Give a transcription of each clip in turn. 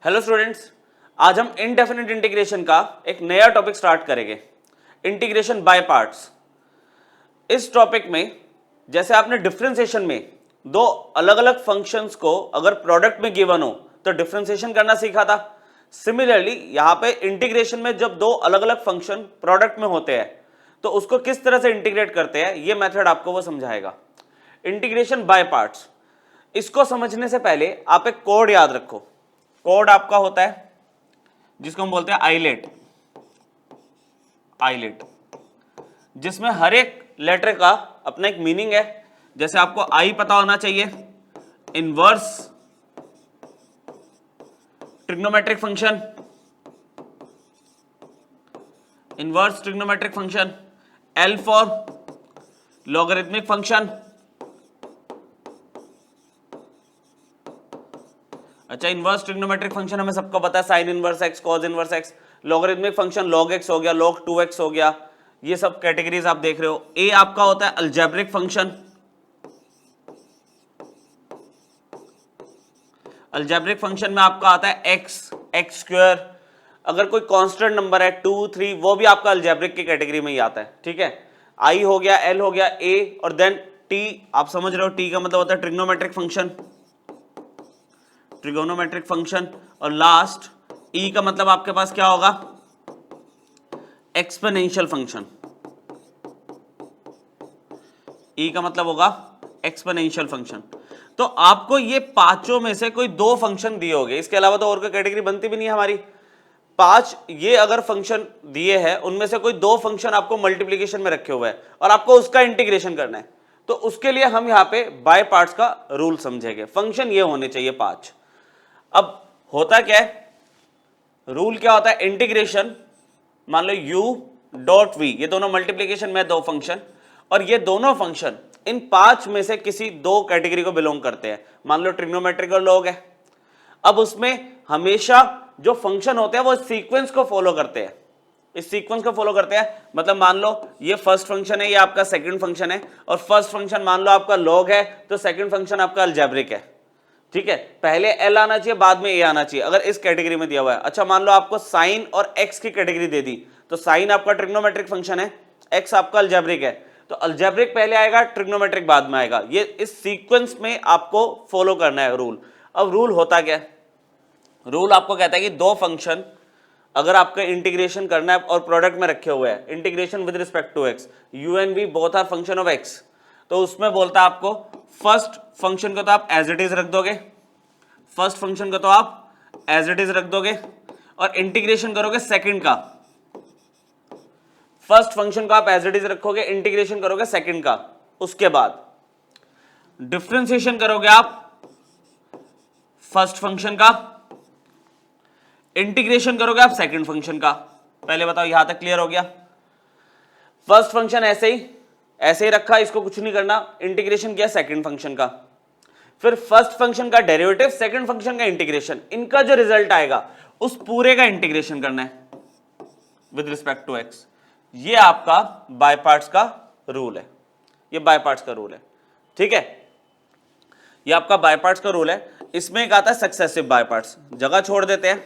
Hello students, आज हम indefinite integration का एक नया टॉपिक स्टार्ट करेंगे, इंटीग्रेशन बाय पार्ट्स। इस टॉपिक में जैसे आपने डिफरेंशिएशन में दो अलग अलग फंक्शंस को अगर प्रोडक्ट में गिवन हो तो डिफरेंशिएशन करना सीखा था। सिमिलरली यहाँ पे इंटीग्रेशन में जब दो अलग अलग फंक्शन प्रोडक्ट में होते हैं तो उसको किस तरह से इंटीग्रेट करते हैं ये मेथड आपको वो समझाएगा। इंटीग्रेशन बाय पार्ट्स, इसको समझने से पहले आप एक कोड याद रखो। कोड आपका होता है जिसको हम बोलते हैं आइलेट, जिसमें हर एक लेटर का अपना एक मीनिंग है। जैसे आपको आई पता होना चाहिए, inverse trigonometric function, inverse trigonometric function, L for logarithmic function. अच्छा, इनवर्स ट्रिग्नोमेट्रिक फंक्शन हमें सबको पता है, sine inverse x, cos inverse x. Logarithmic function log x हो गया, लॉग 2x हो गया, ये सब कैटेगरीज आप देख रहे हो। ए आपका होता है अलजेब्रिक फंक्शन, अलजेब्रिक फंक्शन में आपका आता है एक्स, एक्स स्क्वायर। अगर कोई कांस्टेंट नंबर है 2, 3 वो भी आपका अलजेब्रिक की कैटेगरी में ही आता है। ठीक है, आई हो गया, एल हो गया, ए और देन टी। आप समझ रहे हो, टी का मतलब होता है ट्रिग्नोमेट्रिक फंक्शन, ट्रिगोनोमेट्रिक फंक्शन। और लास्ट ई का मतलब आपके पास क्या होगा, एक्सपोनेंशियल फंक्शन। ई का मतलब होगा एक्सपोनेंशियल फंक्शन। तो आपको ये पांचों में से कोई दो फंक्शन दिए होंगे, इसके अलावा तो और कोई कैटेगरी बनती भी नहीं है हमारी। पांच ये अगर फंक्शन दिए हैं उनमें से कोई दो फंक्शन आपको मल्टीप्लिकेशन में रखे हुए हैं और आपको उसका इंटीग्रेशन करना है, तो उसके लिए हम यहां पे बाय पार्ट्स का रूल समझेंगे। फंक्शन ये होने चाहिए पांच। अब होता क्या है, रूल क्या होता है, इंटीग्रेशन मान लो u डॉट v, ये दोनों मल्टीप्लिकेशन में दो फंक्शन, और ये दोनों फंक्शन इन पांच में से किसी दो कैटेगरी को बिलोंग करते हैं। मान लो ट्रिग्नोमेट्रिक और लॉग है। अब उसमें हमेशा जो फंक्शन होते हैं वो सीक्वेंस को फॉलो करते हैं, इस सीक्वेंस को फॉलो करते हैं। मतलब मान लो ये फर्स्ट फंक्शन है, ये आपका सेकंड फंक्शन है, और फर्स्ट फंक्शन मान लो आपका लॉग है तो सेकंड फंक्शन आपका अलजेब्रिक है। ठीक है, पहले एल आना चाहिए बाद में ए आना चाहिए अगर इस कैटेगरी में दिया हुआ है। अच्छा, मान लो आपको साइन और एक्स की कैटेगरी दे दी, तो साइन आपका ट्रिग्नोमेट्रिक फंक्शन है, एक्स आपका अलजेब्रिक है, तो अलजेब्रिक पहले आएगा, ट्रिग्नोमेट्रिक बाद में आएगा। ये इस सीक्वेंस में आपको फॉलो करना है रूल। अब रूल होता क्या है, रूल आपको कहता है कि दो फंक्शन अगर आपका इंटीग्रेशन करना है और प्रोडक्ट में रखे हुए हैं, integration with respect to X, U and V both are function of X, तो उसमें बोलता है आपको फर्स्ट फंक्शन को तो आप एज इट इज रख दोगे, फर्स्ट फंक्शन को तो आप एज इट इज रख दोगे, और इंटीग्रेशन करोगे सेकंड का। फर्स्ट फंक्शन को आप एज इट इज रखोगे, इंटीग्रेशन करोगे सेकंड का, उसके बाद डिफरेंशिएशन करोगे आप फर्स्ट फंक्शन का, इंटीग्रेशन करोगे आप सेकंड फंक्शन का। पहले बताओ यहां तक क्लियर हो गया? फर्स्ट फंक्शन ऐसे ही रखा, इसको कुछ नहीं करना, इंटीग्रेशन किया सेकंड फंक्शन का, फिर फर्स्ट फंक्शन का डेरिवेटिव, सेकंड फंक्शन का इंटीग्रेशन, इनका जो रिजल्ट आएगा उस पूरे का इंटीग्रेशन करना है विद रिस्पेक्ट टू एक्स। ये आपका बाय पार्ट्स का रूल है, ये बाय पार्ट्स का रूल है। ठीक है, ये आपका बाय पार्ट्स का रूल है। इसमें एक आता है सक्सेसिव बाय पार्ट्स, जगह छोड़ देते हैं,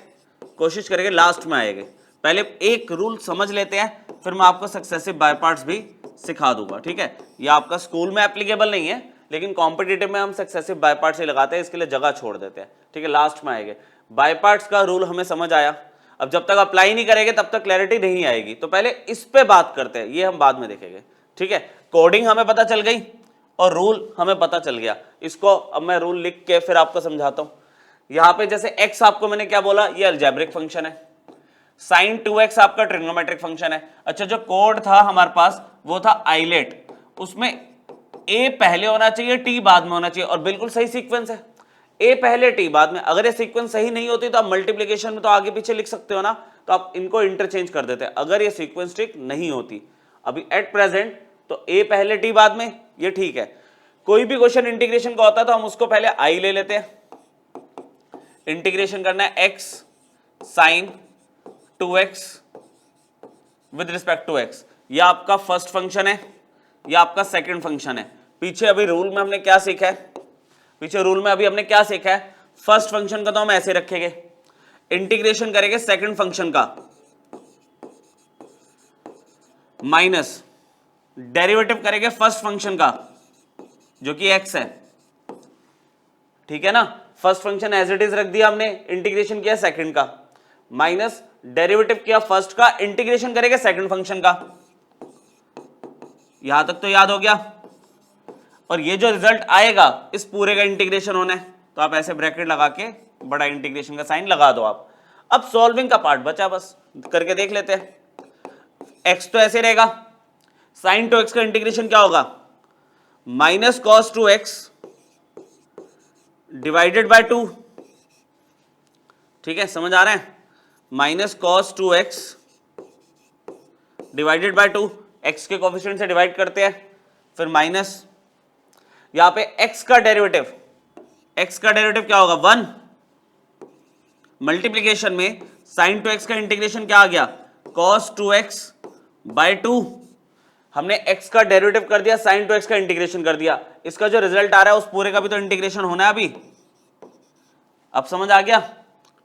कोशिश करेंगे लास्ट में आएंगे। पहले एक रूल समझ लेते हैं, फिर मैं आपको सक्सेसिव बाय पार्ट्स भी सिखा दूंगा। ठीक है, ये आपका स्कूल में एप्लीकेबल नहीं है, लेकिन कॉम्पिटिटिव में हम सक्सेसिव बाय पार्ट्स ही लगाते हैं, इसके लिए जगह छोड़ देते हैं। ठीक है, लास्ट में आएंगे। बाय पार्ट्स का रूल हमें समझ आया। अब जब तक अप्लाई नहीं करेंगे तब तक क्लैरिटी नहीं आएगी, तो पहले इस पे बात करते हैं, ये हम बाद में देखेंगे। ठीक है, कोडिंग हमें पता चल गई और रूल हमें पता चल गया। इसको अब मैं रूल लिख के फिर आपको समझाता हूं। यहां पे जैसे x आपको मैंने क्या बोला, ये अलजेब्रिक फंक्शन है, साइन 2x आपका ट्रिग्नोमेट्रिक फंक्शन है। अच्छा, जो कोड था हमारे पास वो था आइलेट, उसमें a पहले होना चाहिए, t बाद में होना चाहिए, और बिल्कुल सही सीक्वेंस है, a पहले t बाद में। अगर ये सीक्वेंस सही नहीं होती तो आप मल्टीप्लिकेशन में तो आगे पीछे लिख सकते हो ना, तो आप इनको इंटरचेंज कर देते हैं अगर ये सीक्वेंस ठीक नहीं होती। अभी एट प्रेजेंट तो a पहले t बाद में, ये ठीक है। कोई भी क्वेश्चन इंटीग्रेशन का होता है तो हम उसको पहले i ले लेते हैं, इंटीग्रेशन करना है x sine 2x with respect to x। ये आपका फर्स्ट फंक्शन है, ये आपका सेकंड फंक्शन है। पीछे अभी रूल में हमने क्या सीखा है, फर्स्ट फंक्शन का तो हम ऐसे रखेंगे, इंटीग्रेशन करेंगे सेकंड फंक्शन का माइनस डेरिवेटिव करेंगे फर्स्ट फंक्शन का जो कि x है, ठीक है ना। First function as it is रख दिया हमने, इंटीग्रेशन किया सेकंड का, माइनस डेरिवेटिव किया फर्स्ट का, इंटीग्रेशन करेंगे सेकंड फंक्शन का। यहां तक तो याद हो गया। और ये जो रिजल्ट आएगा इस पूरे का इंटीग्रेशन होना है, तो आप ऐसे ब्रैकेट लगा के बड़ा इंटीग्रेशन का साइन लगा दो आप। अब सॉल्विंग का पार्ट बचा, बस करके देख लेते हैं। x तो ऐसे रहेगा, साइन टू एक्स का इंटीग्रेशन क्या होगा, minus cos two x divided by 2, ठीक है, समझ आ रहा है। Minus cos two x divided by 2, x के कोफिशिएंट से डिवाइड करते हैं, फिर माइनस यहां पे x का डेरिवेटिव, x का डेरिवेटिव क्या होगा 1, मल्टीप्लीकेशन में साइन टू एक्स का इंटीग्रेशन क्या आ गया cos 2x बाय 2। हमने x का डेरिवेटिव कर दिया, साइन टू एक्स का इंटीग्रेशन कर दिया, इसका जो रिजल्ट आ रहा है उस पूरे का भी तो इंटीग्रेशन होना है अभी। अब समझ आ गया,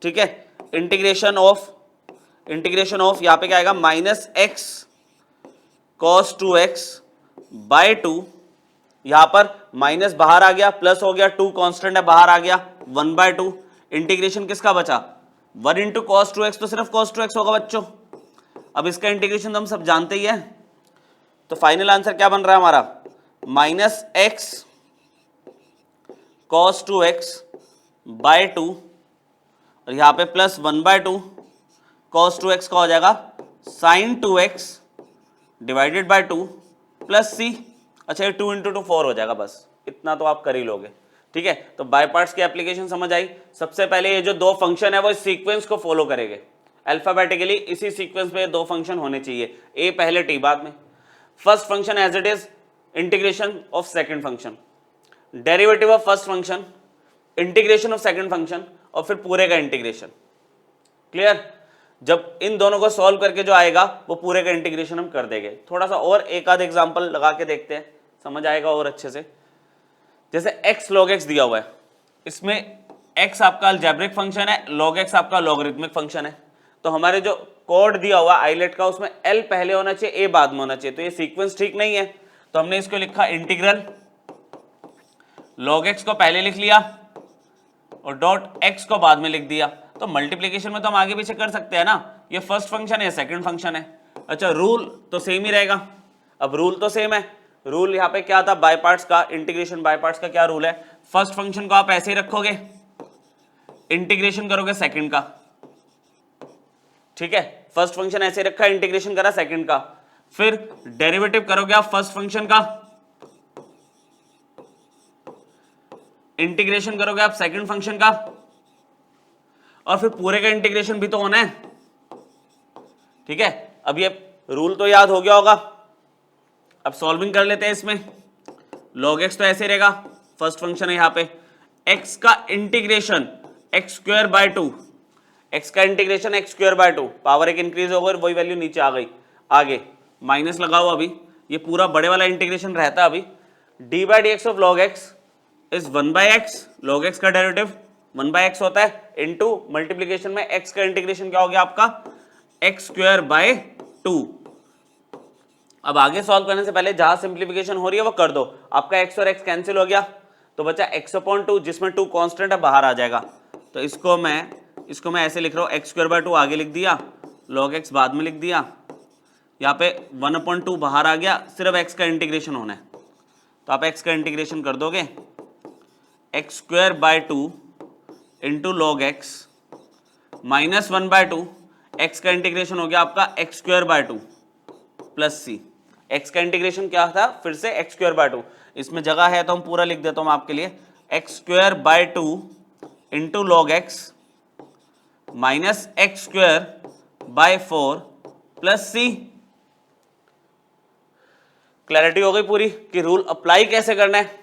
ठीक है। इंटीग्रेशन ऑफ यहां पे क्या आएगा minus X cos 2x by 2, यहां पर माइनस बाहर आ गया, प्लस हो गया, 2 कांस्टेंट है बाहर आ गया, 1/2। इंटीग्रेशन किसका बचा 1 इंटू कॉस 2x, तो सिर्फ cos 2x होगा बच्चों। अब इसका इंटीग्रेशन तो हम सब जानते ही है, तो फाइनल आंसर क्या बन रहा है हमारा minus X cos 2x by 2, और यहां पे प्लस 1/2 cos 2x का हो जाएगा sine 2x divided by 2 plus c। अच्छा ये 2 इंटू 2 4 हो जाएगा, बस इतना तो आप कर ही लोगे, ठीक है। तो बाय पार्ट्स की एप्लीकेशन समझ आई। सबसे पहले ये जो दो फंक्शन है वो इस सीक्वेंस को फॉलो करेंगे अल्फाबेटिकली, इसी सीक्वेंस में दो फंक्शन होने चाहिए, a पहले t बाद में। First function as it is, integration of second function, derivative of first function, integration of second function, और फिर पूरे का इंटीग्रेशन। क्लियर। जब इन दोनों को सॉल्व करके जो आएगा वो पूरे का इंटीग्रेशन हम कर देंगे। थोड़ा सा और एक आध एग्जांपल लगा के देखते हैं, समझ आएगा और अच्छे से। जैसे x log x दिया हुआ है, इसमें x आपका अलजेब्रिक फंक्शन है, log x आपका लॉगरिथमिक फंक्शन है। तो हमारे जो कोड दिया हुआ आइलेट का, उसमें l पहले होना चाहिए, a बाद में होना चाहिए, तो ये सीक्वेंस ठीक नहीं है। तो हमने इसको लिखा इंटीग्रल log x को पहले लिख लिया और डॉट x को बाद में लिख दिया। तो मल्टीप्लिकेशन में तो हम आगे पीछे कर सकते हैं ना, ये फर्स्ट फंक्शन है, सेकंड फंक्शन है। अच्छा रूल तो सेम ही रहेगा। अब रूल तो सेम है, रूल यहाँ पे क्या था बाय पार्ट्स का, इंटीग्रेशन बाय पार्ट्स का क्या रूल है, फर्स्ट फंक्शन को आप ऐसे ही रखोगे, इंटीग्रेशन करोगे सेकंड का, ठीक है। फर्स्ट फंक्शन ऐसे रखा, इंटीग्रेशन करा सेकंड का, फिर डेरिवेटिव करोगे आप फर्स्ट फंक्शन का, इंटीग्रेशन करोगे आप सेकंड फंक्शन का, और फिर पूरे का इंटीग्रेशन भी तो होना है, ठीक है। अब ये रूल तो याद हो गया होगा। अब सॉल्विंग कर लेते हैं इसमें। log x तो ऐसे रहेगा, फर्स्ट फंक्शन है यहाँ पे, x का integration x square by 2, x का integration x square by 2, power एक इंक्रीज हो गई, वही वैल्यू नीचे आ गई, आगे माइनस लगाओ। अभी ये पूरा बड़े वाला इंटीग्रेशन रहता है अभी। d by D x of log x is 1/x, log x का डेरिवेटिव 1/x होता है, इनटू मल्टीप्लिकेशन में x का इंटीग्रेशन क्या हो गया आपका एक्स स्क्वायर बाय 2। अब आगे सॉल्व करने से पहले जहां सिंप्लीफिकेशन हो रही है वो कर दो। आपका x और x कैंसिल हो गया, तो बचा x/2, जिसमें 2 कांस्टेंट है, बाहर आ जाएगा। तो इसको मैं ऐसे लिख रहा हूँ, एक्स स्क्वायर बाय 2 आगे लिख दिया, log x बाद में लिख दिया, यहाँ पे 1/2 बाहर आ गया, सिर्फ x का इंटीग्रेशन होना है। तो आप x का इंटीग्रेशन कर दोगे, x square by 2 into log x minus 1/2, x का इंटीग्रेशन हो गया आपका x square by 2 plus c। x का इंटीग्रेशन क्या था फिर से एक्स स्क्वायर बाय 2, इसमें जगह है तो हम पूरा लिख देता हूं आपके लिए, x square by 2 into log x minus x square bye 4 plus c। Clarity हो गई पूरी कि रूल अप्लाई कैसे करना है।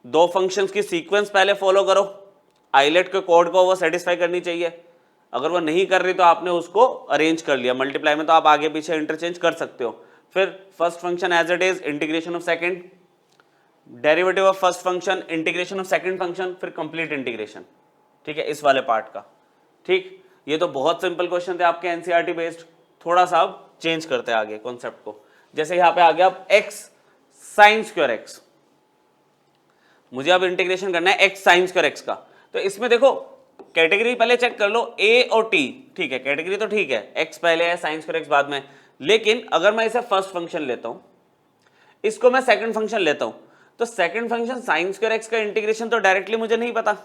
दो फंक्शंस की सीक्वेंस पहले फॉलो करो, आइलेट के कोड को वो सेटिस्फाई करनी चाहिए। अगर वो नहीं कर रही तो आपने उसको अरेंज कर लिया, मल्टीप्लाई में तो आप आगे पीछे इंटरचेंज कर सकते हो। फिर first function as it is, integration of second, derivative of first function, integration of second function, फिर कंप्लीट इंटीग्रेशन, ठीक है, इस वाले पार्ट का। ठीक, ये तो बहुत सिंपल क्वेश्चन थे आपके एनसीईआरटी बेस्ड, थोड़ा सा अब चेंज करते हैं आगे कॉन्सेप्ट को। जैसे यहाँ पे आ गया अब x साइन स्क्वायर एक्स, मुझे अब इंटीग्रेशन करना है x साइन स्क्वायर एक्स का। तो इसमें देखो कैटेगरी पहले चेक कर लो a और t, ठीक है कैटेगरी तो ठीक है, x पहले है साइन स्क्वायर एक्स बाद में, लेकिन अगर मैं इसे फर्स्ट फंक्शन लेता हूं, इसको मैं सेकंड फंक्शन लेता हूं, तो second function sine square x का इंटीग्रेशन तो डायरेक्टली मुझे नहीं पता,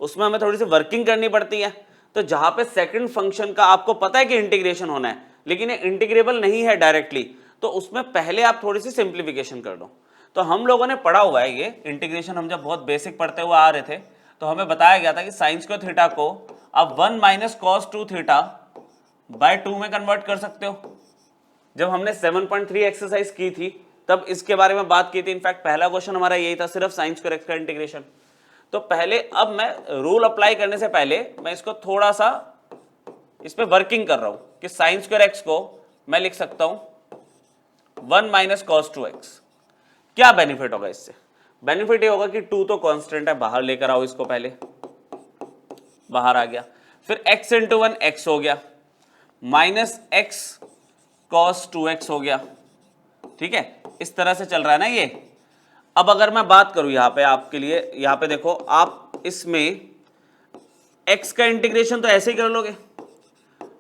उसमें हमें थोड़ी सी वर्किंग करनी पड़ती है। तो जहां पे सेकंड फंक्शन का आपको पता है कि इंटीग्रेशन होना है लेकिन ये इंटीग्रेबल नहीं है डायरेक्टली, तो उसमें पहले आप थोड़ी सी सिंप्लीफिकेशन कर दो। तो हम लोगों ने पढ़ा हुआ है ये इंटीग्रेशन, हम जब बहुत बेसिक पढ़ते हुए आ रहे थे तो हमें बताया गया था कि साइन स्क्वायर थीटा को आप 1 माइनस कॉस 2 थीटा बाय 2 में कन्वर्ट कर सकते हो। जब हमने 7.3 एक्सरसाइज की थी तब इसके बारे में बात की थी, इनफैक्ट पहला क्वेश्चन हमारा यही था, सिर्फ साइन स्क्वायर एक्स का इंटीग्रेशन। तो पहले अब मैं रूल अप्लाई करने से पहले मैं इसको थोड़ा सा इस पे वर्किंग कर रहा हूं कि साइन स्क्वायर एक्स को मैं लिख सकता हूं 1 माइनस कॉस 2 एक्स। क्या बेनिफिट होगा इससे? बेनिफिट ये होगा कि 2 तो कांस्टेंट है, बाहर लेकर आओ इसको, पहले बाहर आ गया, फिर x इंटू 1 x हो गया, माइनस x कॉस 2x हो गया, ठीक है इस तरह से चल रहा है ना ये। अब अगर मैं बात करूं यहां पे आपके लिए, यहां पे देखो आप इसमें x का इंटीग्रेशन तो ऐसे ही कर लोगे,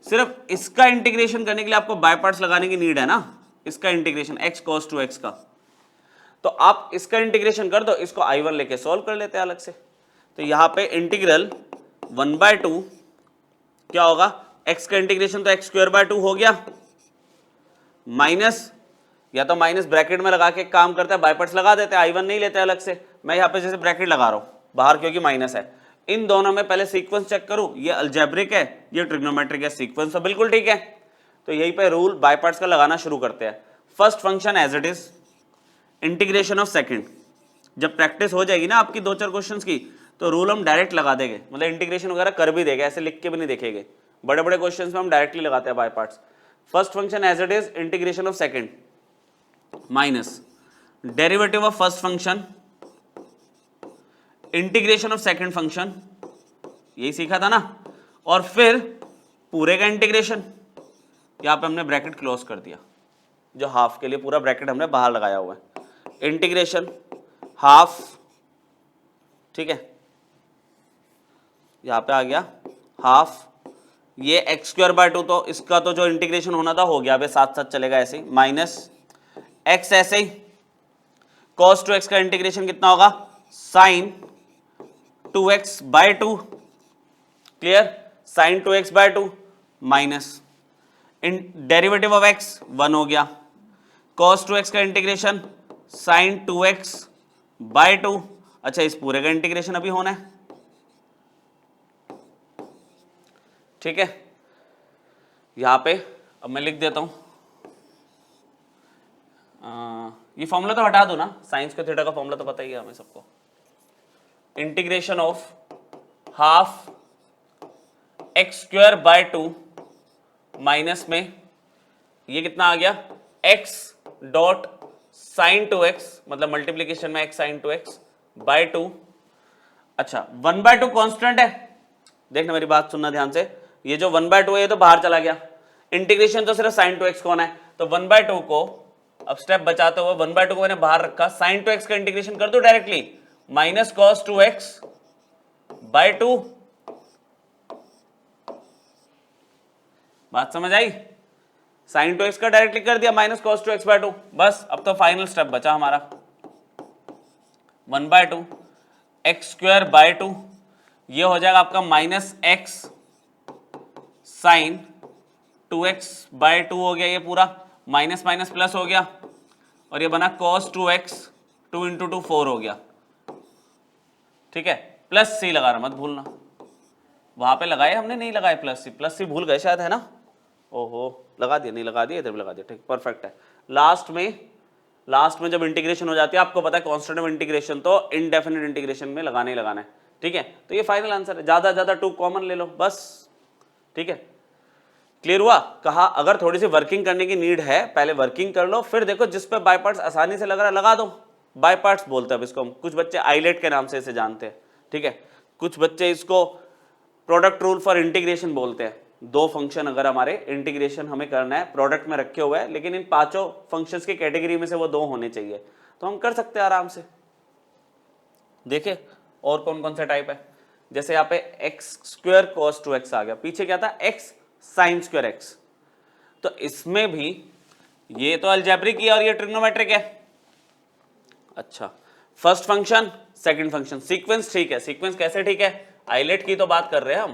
सिर्फ इसका इंटीग्रेशन करने के लिए आपको बाय पार्ट्स लगाने की नीड है ना, इसका इंटीग्रेशन x cos 2x का, तो आप इसका इंटीग्रेशन कर दो, इसको I1 लेके सॉल्व कर लेते हैं अलग से। तो यहां पे इंटीग्रल 1/2 क्या होगा, x का इंटीग्रेशन तो x²/2 हो गया, माइनस, या तो माइनस ब्रैकेट में लगा के काम करते हैं, बाय पार्ट्स लगा देते हैं, I1 नहीं लेते अलग से, मैं यहाँ पे जैसे ब्रैकेट लगा रहा हूं बाहर क्योंकि माइनस है। इन दोनों में पहले सीक्वेंस चेक करूं, ये अलजेब्रिक है ये ट्रिग्नोमेट्रिक है, सीक्वेंस तो बिल्कुल ठीक है। तो यहीं पे रूल बाय पार्ट्स का लगाना शुरू करते हैं। First function as it is, integration of second, जब प्रैक्टिस हो जाएगी ना आपकी 2-4 क्वेश्चंस की तो रूल हम डायरेक्ट लगा देंगे, मतलब इंटीग्रेशन वगैरह कर भी देंगे, ऐसे लिख के भी नहीं देखेंगे, बड़े बड़े क्वेश्चंस में हम डायरेक्टली लगाते हैं by parts. First function as it is, integration of second minus derivative of first function integration of second function, यही सीखा था ना, और फिर पूरे का इंटीग्रेशन, यहां पे हमने ब्रैकेट क्लोज कर दिया, जो हाफ के लिए पूरा ब्रैकेट हमने बाहर लगाया हुआ है, इंटीग्रेशन हाफ, ठीक है यहां पे आ गया हाफ, ये x²/2 तो इसका तो जो इंटीग्रेशन होना था हो गया, अब साथ साथ चलेगा ऐसे ही, माइनस x ऐसे ही, cos 2x का इंटीग्रेशन कितना होगा, sin 2x/2, clear, sin 2x/2 minus derivative of x 1 हो गया, cos 2x का इंटीग्रेशन sin 2x/2, अच्छा इस पूरे का इंटीग्रेशन अभी होना है, ठीक है यहां पे अब मैं लिख देता हूं, ये फॉर्मूला तो हटा दो ना, साइंस का थीटा का फॉर्मूला तो पता ही है हमें सबको, integration of half x²/2 minus में ये कितना आ गया, x डॉट साइन 2x, मतलब मल्टीप्लीकेशन में x sin 2x/2, अच्छा 1/2 कांस्टेंट है, देखना मेरी बात सुनना ध्यान से, ये जो 1/2 है ये तो बाहर चला गया, इंटीग्रेशन तो सिर्फ sin 2x कौन है, तो 1/2 को अब स्टेप बचाते हुए 1/2 को मैंने बाहर रखा, sin 2x का इंटीग्रेशन कर दो डायरेक्टली, माइनस cos 2x/2, बात समझ आई, sin 2x का डायरेक्टली कर दिया, माइनस cos 2x/2, बस अब तो फाइनल स्टेप बचा हमारा 1/2 x²/2, ये हो जाएगा आपका माइनस x sin 2x/2 हो गया, ये पूरा माइनस माइनस प्लस हो गया, और ये बना cos 2x 2 इंटू 2 4 हो गया, ठीक है, प्लस सी लगा रहा मत भूलना, वहां पे लगाए हमने, नहीं लगाए प्लस सी भूल गए शायद, है ना, ओहो लगा दिया, नहीं लगा दिया, इधर भी लगा दिया, ठीक परफेक्ट है। लास्ट में जब इंटीग्रेशन हो जाती है, आपको पता है कांस्टेंट ऑफ इंटीग्रेशन तो इनडेफिनिट इंटीग्रेशन में लगाना ही लगाना है, ठीक है, तो ये फाइनल आंसर है, ज्यादा 2 कॉमन ले लो बस, ठीक है, क्लियर हुआ। कहा अगर थोड़ी सी वर्किंग करने की नीड है पहले वर्किंग कर लो, फिर देखो जिस पे बाय पार्ट्स आसानी से लग रहा है लगा दो, बाय पार्ट्स बोलते हैं अब इसको हम, कुछ बच्चे आइलेट के नाम से इसे जानते हैं, ठीक है, कुछ बच्चे इसको प्रोडक्ट रूल फॉर इंटीग्रेशन बोलते हैं। दो फंक्शन अगर हमारे इंटीग्रेशन हमें करना है, प्रोडक्ट में रखे हुए हैं, लेकिन इन पांचों फंक्शंस की कैटेगरी में से वो दो होने चाहिए, तो हम कर सकते हैं आराम से। देखिए और कौन कौन सा टाइप है, जैसे यहाँ पे एक्स स्क्वायर कॉस 2x आ गया, पीछे क्या था एक्स साइन स्क्वायर एक्स, तो इसमें भी ये तो अलजेब्रिक है और ये ट्रिग्नोमेट्रिक है। अच्छा, first function second function, sequence ठीक है, सीक्वेंस कैसे ठीक है, आइलेट की तो बात कर रहे हैं हम,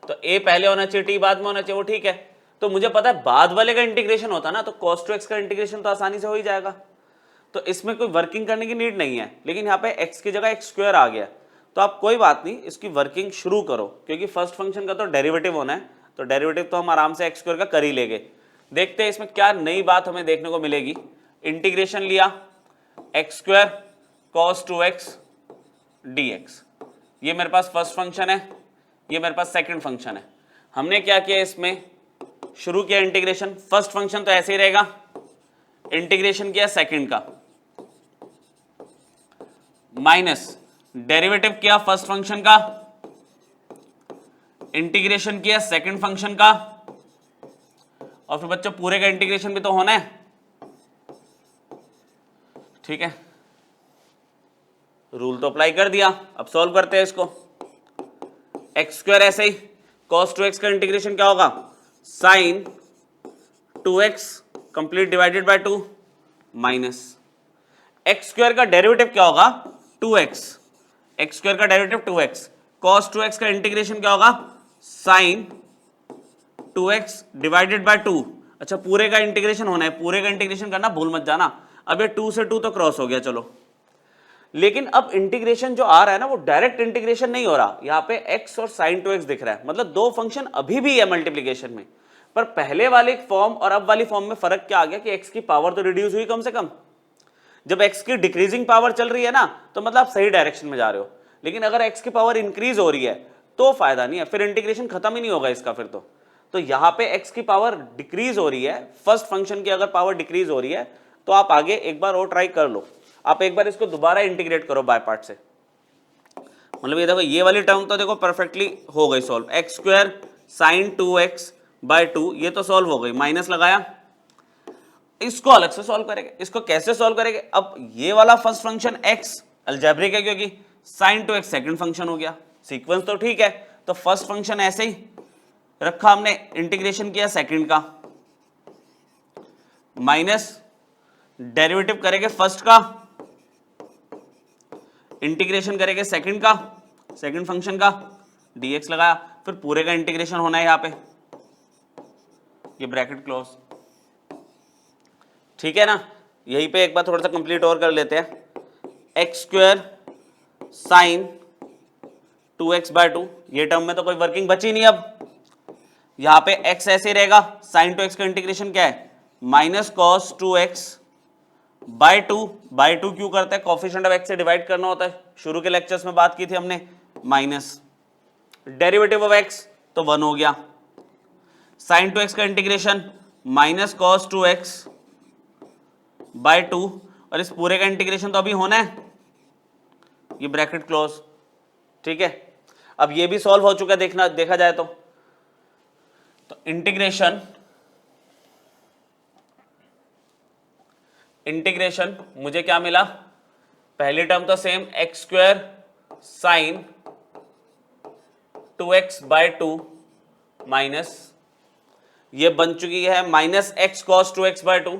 तो ए पहले होना चाहिए टी बाद में होना चाहिए, वो ठीक है। तो मुझे पता है बाद वाले का इंटीग्रेशन होता ना, तो cos 2x का इंटीग्रेशन तो आसानी से हो ही जाएगा, तो इसमें कोई वर्किंग करने की नीड नहीं है। लेकिन यहाँ पे x की जगह x स्क्वायर आ गया, तो आप कोई बात नहीं, इसकी वर्किंग शुरू करो, क्योंकि फर्स्ट फंक्शन का तो डेरिवेटिव होना है, तो डेरिवेटिव तो हम आराम से x स्क्वायर का कर ही लेंगे। देखते हैं इसमें क्या नई बात हमें देखने को मिलेगी। इंटीग्रेशन लिया x square cos 2x dx, ये मेरे पास फर्स्ट फंक्शन है, ये मेरे पास सेकंड फंक्शन है। हमने क्या किया, इसमें शुरू किया इंटीग्रेशन, फर्स्ट फंक्शन तो ऐसे ही रहेगा, इंटीग्रेशन किया सेकंड का, माइनस डेरिवेटिव किया फर्स्ट फंक्शन का, इंटीग्रेशन किया सेकंड फंक्शन का, और फिर बच्चों पूरे का इंटीग्रेशन भी तो होना है, ठीक है। रूल तो अप्लाई कर दिया, अब सॉल्व करते हैं इसको। एक्स स्क्वायर ऐसे ही, cos 2x का इंटीग्रेशन क्या होगा, sine 2x complete divided by 2 minus x square का डेरिवेटिव क्या होगा 2x, एक्स स्क्वायर का डेरिवेटिव 2x, cos 2x का इंटीग्रेशन क्या होगा साइन 2x डिवाइडेड बाय 2। अच्छा, पूरे का इंटीग्रेशन होना है, पूरे का इंटीग्रेशन करना भूल मत जाना। अब ये 2 से 2 तो क्रॉस हो गया, चलो, लेकिन अब इंटीग्रेशन जो आ रहा है ना, वो डायरेक्ट इंटीग्रेशन नहीं हो रहा, यहाँ पे x और sin 2x दिख रहा है, मतलब दो फंक्शन अभी भी है मल्टीप्लीकेशन में, पर पहले वाले फॉर्म और अब वाली फॉर्म में फर्क क्या आ गया कि x की पावर तो रिड्यूस हुई कम से कम। जब x की डिक्रीजिंग पावर चल रही है ना, तो मतलब आप सही डायरेक्शन में जा रहे हो, लेकिन अगर x की पावर इंक्रीज हो रही है तो फायदा नहीं है, फिर इंटीग्रेशन खत्म ही नहीं होगा इसका फिर तो यहाँ पे x की पावर डिक्रीज हो रही है, फर्स्ट फंक्शन की अगर पावर डिक्रीज हो रही है तो आप आगे एक बार और ट्राई कर लो, आप एक बार इसको दोबारा इंटीग्रेट करो बाय पार्ट से। मतलब ये देखो, ये वाली टर्म तो देखो परफेक्टली हो गई solve, X square sine 2x by 2, ये तो सॉल्व हो गई, माइनस लगाया, इसको अलग से सॉल्व करेंगे। इसको कैसे सॉल्व करेंगे, अब ये वाला फर्स्ट फंक्शन x अलजेब्रिक है क्योंकि साइन 2x सेकंड फंक्शन हो गया, सीक्वेंस तो ठीक है, तो फर्स्ट फंक्शन ऐसे ही रखा हमने, इंटीग्रेशन किया सेकंड का, माइनस डेरिवेटिव करेंगे फर्स्ट का, इंटीग्रेशन करेंगे सेकंड का, सेकंड फंक्शन का, dx लगाया, फिर पूरे का इंटीग्रेशन होना है यहाँ पे, ये ब्रैकेट क्लोज, ठीक है ना। यहीं पे एक बार थोड़ा सा कंप्लीट और कर लेते हैं, x square sine 2x by 2, ये टर्म में तो कोई वर्किंग बची नहीं, अब यहाँ पे x ऐसे रहेगा, साइन 2x का इंटीग्रेशन क्या है minus cos 2x by 2, bye 2 क्यों करते हैं, कोफिशिएंट ऑफ x से डिवाइड करना होता है, शुरू के लेक्चर्स में बात की थी हमने, माइनस डेरिवेटिव ऑफ x तो 1 हो गया, साइन 2x का integration minus cos 2x by 2, और इस पूरे का इंटीग्रेशन तो अभी होना है, ये ब्रैकेट क्लोज, ठीक है। अब ये भी सॉल्व हो चुका है, देखा जाए तो इंटीग्रेशन मुझे क्या मिला, पहली टर्म तो same X square sine 2x by 2 minus, ये बन चुकी है minus X cos 2x by 2,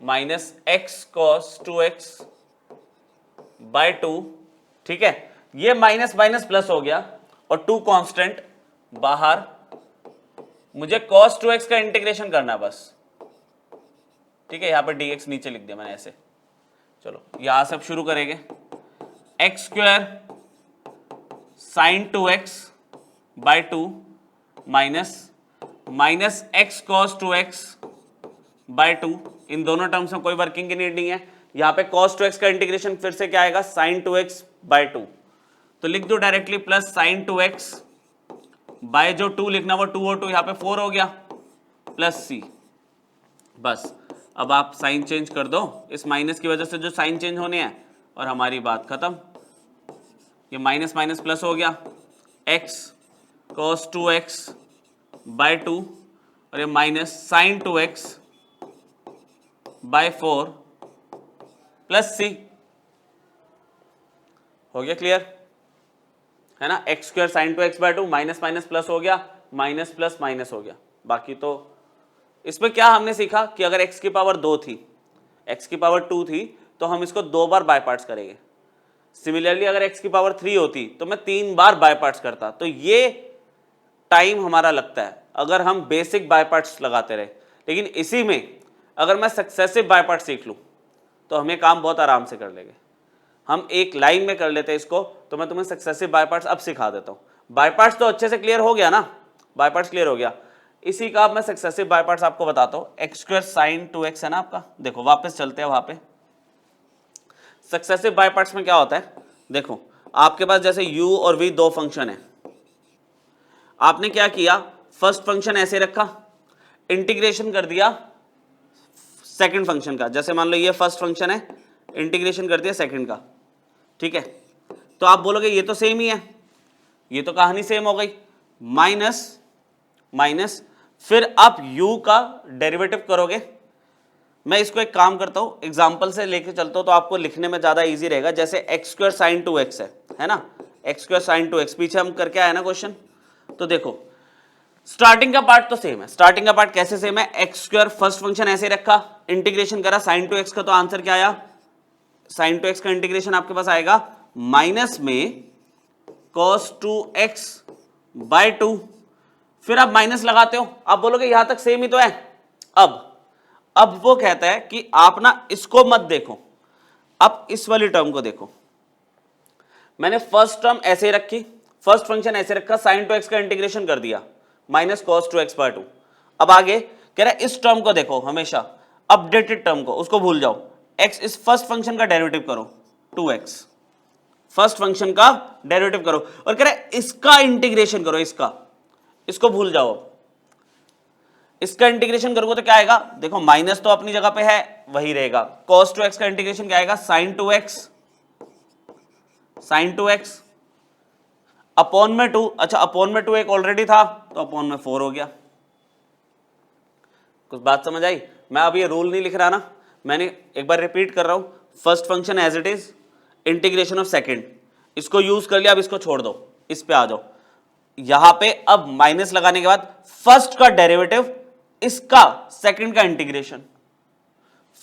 minus X cos 2x by 2, ठीक है। ये माइनस माइनस प्लस हो गया और 2 कांस्टेंट बाहर, मुझे cos 2x का इंटीग्रेशन करना बस, ठीक है। यहां पर dx नीचे लिख दिया मैंने ऐसे, चलो यहां से अब शुरू करेंगे, X square sine 2x by 2 minus minus X cos 2x by 2, इन दोनों टर्म्स में कोई वर्किंग की नीड नहीं है। यहाँ पे cos 2x का इंटीग्रेशन फिर से क्या आएगा साइन 2x बाय 2, तो लिख दो directly plus sign 2x bye जो 2 लिखना वो 2 और 2 यहाँ पे 4 हो गया, प्लस c, बस अब आप साइन चेंज कर दो, इस माइनस की वजह से जो साइन चेंज होने हैं, और हमारी बात खत्म। ये माइनस माइनस प्लस हो गया, x cos 2x बाय 2 और ये minus sin 2x by 4 plus c। हो गया क्लियर, है ना। X square sine 2x by 2 minus minus plus हो गया, माइनस प्लस माइनस हो गया। बाकी तो इसमें क्या हमने सीखा कि अगर x की पावर 2 थी, x की पावर 2 थी तो हम इसको 2 बार बाय पार्ट्स करेंगे। सिमिलरली अगर x की पावर 3 होती तो मैं 3 बार बाय पार्ट्स करता। तो ये टाइम हमारा लगता है अगर हम बेसिक बाय पार्ट्स लगाते रहे। लेकिन इसी में अगर मैं सक्सेसिव बाय पार्ट्स सीख लूं तो हमें काम बहुत आराम से कर लेंगे। हम एक लाइन में कर लेते हैं इसको, तो मैं तुम्हें सक्सेसिव बाय पार्ट्स अब सिखा देता हूं। बाय पार्ट्स तो अच्छे से क्लियर हो गया ना, बाय पार्ट्स क्लियर हो गया। इसी का अब मैं सक्सेसिव बाय पार्ट्स आपको बताता हूं। एक्स स्क्वायर साइन 2x है ना आपका, देखो वापस चलते हैं वहां पे। सक्सेसिव बाय पार्ट्स में क्या होता है, देखो आपके पास जैसे u और v दो फंक्शन है। आपने क्या किया, फर्स्ट फंक्शन ऐसे रखा, इंटीग्रेशन कर दिया सेकंड फंक्शन का। जैसे मान लो ये फर्स्ट फंक्शन है, इंटीग्रेशन कर दिया सेकंड का, ठीक है। तो आप बोलोगे ये तो सेम ही है, ये तो कहानी सेम हो गई। माइनस माइनस, फिर आप u का डेरिवेटिव करोगे। मैं इसको एक काम करता हूं, एग्जांपल से लेके चलता हूं तो आपको लिखने में ज्यादा इजी रहेगा। जैसे एक्स स्क्वायर साइन 2x है ना, एक्स स्क्वायर साइन 2x पीछे हम करके आए ना क्वेश्चन। तो देखो स्टार्टिंग का पार्ट तो सेम है। स्टार्टिंग का पार्ट कैसे सेम है, एक्स स्क्वायर फर्स्ट फंक्शन ऐसे रखा, इंटीग्रेशन करा साइन 2x का, तो आंसर क्या आया, साइन 2x का इंटीग्रेशन आपके पास आएगा माइनस में cos 2x बाय 2। फिर आप माइनस लगाते हो, आप बोलोगे यहां तक सेम ही तो है। अब वो कहता है कि आप ना इसको मत देखो, अब इस वाली टर्म को देखो। मैंने फर्स्ट टर्म ऐसे रखी, फर्स्ट फंक्शन ऐसे रखा, साइन 2x का इंटीग्रेशन कर दिया माइनस cos 2x बाय 2। अब आगे कह रहा है इस टर्म को देखो, हमेशा अपडेटेड टर्म को, उसको भूल जाओ। x इस फर्स्ट फंक्शन का डेरिवेटिव करो 2x, फर्स्ट फंक्शन का डेरिवेटिव करो, और कह रहा है इसका इंटीग्रेशन करो, इसको भूल जाओ। इसका इंटीग्रेशन करोगे तो क्या आएगा, देखो माइनस तो अपनी जगह पे है वही रहेगा। cos 2x का इंटीग्रेशन क्या आएगा, sin 2x अपॉन में 2। अच्छा अपॉन में 2 एक ऑलरेडी था तो अपॉन में 4 हो गया। कुछ बात समझ आई। मैं अब ये रूल नहीं लिख रहा ना, मैंने एक बार रिपीट कर रहा हूं। First function as it is, integration of second, इसको यूज कर लिया, अब इसको छोड़ दो, इस पे आ जाओ। यहां पे अब माइनस लगाने के बाद फर्स्ट का डेरिवेटिव, इसका सेकंड का इंटीग्रेशन,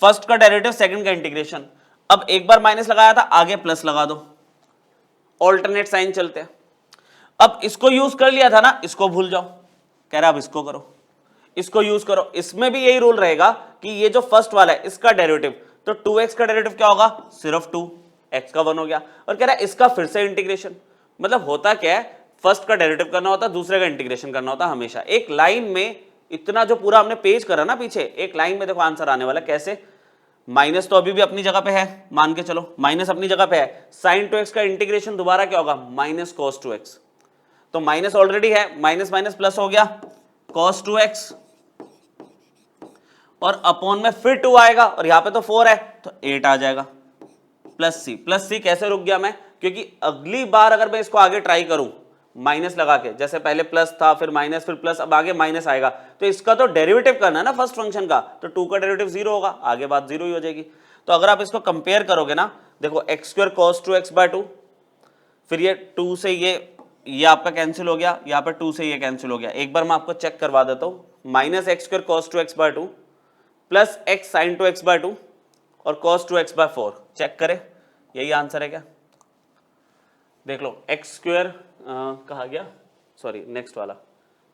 फर्स्ट का डेरिवेटिव सेकंड का इंटीग्रेशन। अब एक बार माइनस लगाया था, आगे प्लस लगा दो, ऑल्टरनेट साइन चलते हैं। अब इसको यूज कर लिया था ना, इसको भूल जाओ, कह रहा अब इसको करो, इसको यूज करो। इसमें भी यही रूल रहेगा कि ये जो फर्स्ट वाला है इसका डेरिवेटिव, तो 2x का डेरिवेटिव क्या होगा, सिर्फ 2, x का 1 हो गया। और कह रहा है इसका फिर से इंटीग्रेशन। मतलब होता क्या है, फर्स्ट का डेरिवेटिव करना होता, दूसरे का इंटीग्रेशन करना होता हमेशा। एक लाइन में इतना जो पूरा हमने पेज करा ना पीछे, एक लाइन में देखो आंसर आने वाला कैसे। माइनस तो अभी भी अपनी जगह पे है, मान के चलो माइनस अपनी जगह पे है। साइन 2x का इंटीग्रेशन दोबारा क्या होगा, माइनस cos 2x। तो माइनस ऑलरेडी है, माइनस माइनस प्लस हो गया cos 2x, और अपॉन में फिर 2 आएगा, और यहां पे तो 4 है तो 8 आ जाएगा, प्लस सी कैसे रुक गया मैं, क्योंकि अगली बार अगर मैं इसको आगे ट्राई करूं माइनस लगा के, जैसे पहले प्लस था फिर माइनस फिर प्लस, अब आगे माइनस आएगा, तो इसका तो डेरिवेटिव करना है ना फर्स्ट फंक्शन का, तो 2 का डेरिवेटिव 0 होगा, आगे बात 0 ही हो जाएगी। तो अगर आप इसको कंपेयर करोगे ना, देखो x square cos 2x by 2, फिर ये 2 से ये आपका कैंसिल हो गया, यहाँ पर 2 से ये कैंसिल हो गया। एक बार मैं आपको चेक करवा देता हूँ, minus x square cos 2x by 2 plus x sin 2x by 2 और cos 2x बाय 4, चेक करें यही आंसर है क्या। देख लो एक्स स्क्वायर कहा गया, सॉरी नेक्स्ट वाला,